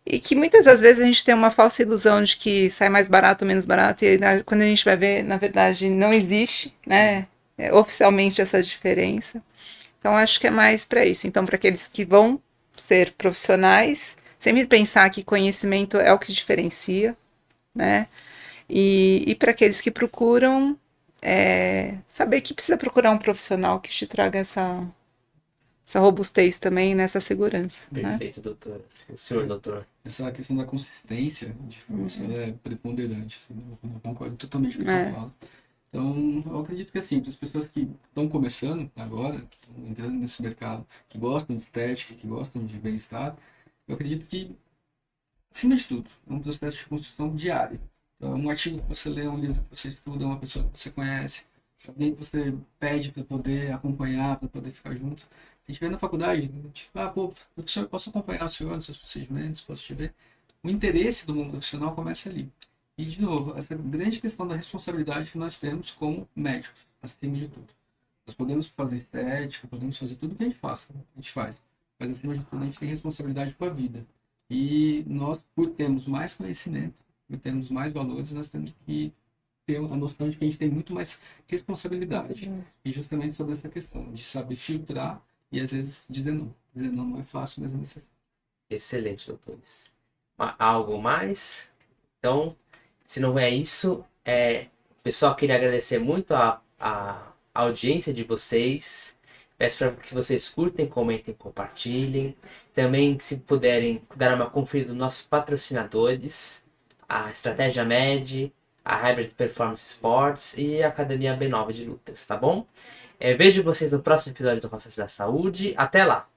E que muitas das vezes a gente tem uma falsa ilusão de que sai mais barato ou menos barato, e aí, quando a gente vai ver, na verdade, não existe, né, oficialmente essa diferença. Então, acho que é mais para isso. Então, para aqueles que vão ser profissionais, sempre pensar que conhecimento é o que diferencia, né? E para aqueles que procuram, saber que precisa procurar um profissional que te traga essa robustez também, nessa segurança, né? Perfeito, doutor. O senhor, doutor. Essa questão da consistência de formação ela é preponderante, assim, eu concordo totalmente com o que eu falo. Então, eu acredito que assim, para as pessoas que estão começando agora, que estão entrando nesse mercado, que gostam de estética, que gostam de bem-estar, eu acredito que, acima de tudo, é um processo de construção diário. Então, um artigo que você lê, um livro que você estuda, uma pessoa que você conhece, alguém que você pede para poder acompanhar, para poder ficar junto. A gente vê na faculdade, tipo, pô, professor, eu posso acompanhar o senhor nos seus procedimentos, posso te ver. O interesse do mundo profissional começa ali. E, de novo, essa grande questão da responsabilidade que nós temos como médicos, acima de tudo. Nós podemos fazer estética, podemos fazer tudo o que a gente faça, a gente faz. Mas, acima de tudo, a gente tem responsabilidade com a vida. E nós, por termos mais conhecimento, por termos mais valores, nós temos que ter a noção de que a gente tem muito mais responsabilidade. E justamente sobre essa questão de saber filtrar e, às vezes, dizer não. Dizer não não é fácil, mas é necessário. Excelente, doutores. Algo mais? Então, se não é isso, pessoal, queria agradecer muito a audiência de vocês. Peço para que vocês curtem, comentem, compartilhem. Também, se puderem, dar uma conferida nos nossos patrocinadores, a Estratégia Med, a Hybrid Performance Sports e a Academia B9 de Lutas, tá bom? Vejo vocês no próximo episódio do Rostas da Saúde. Até lá!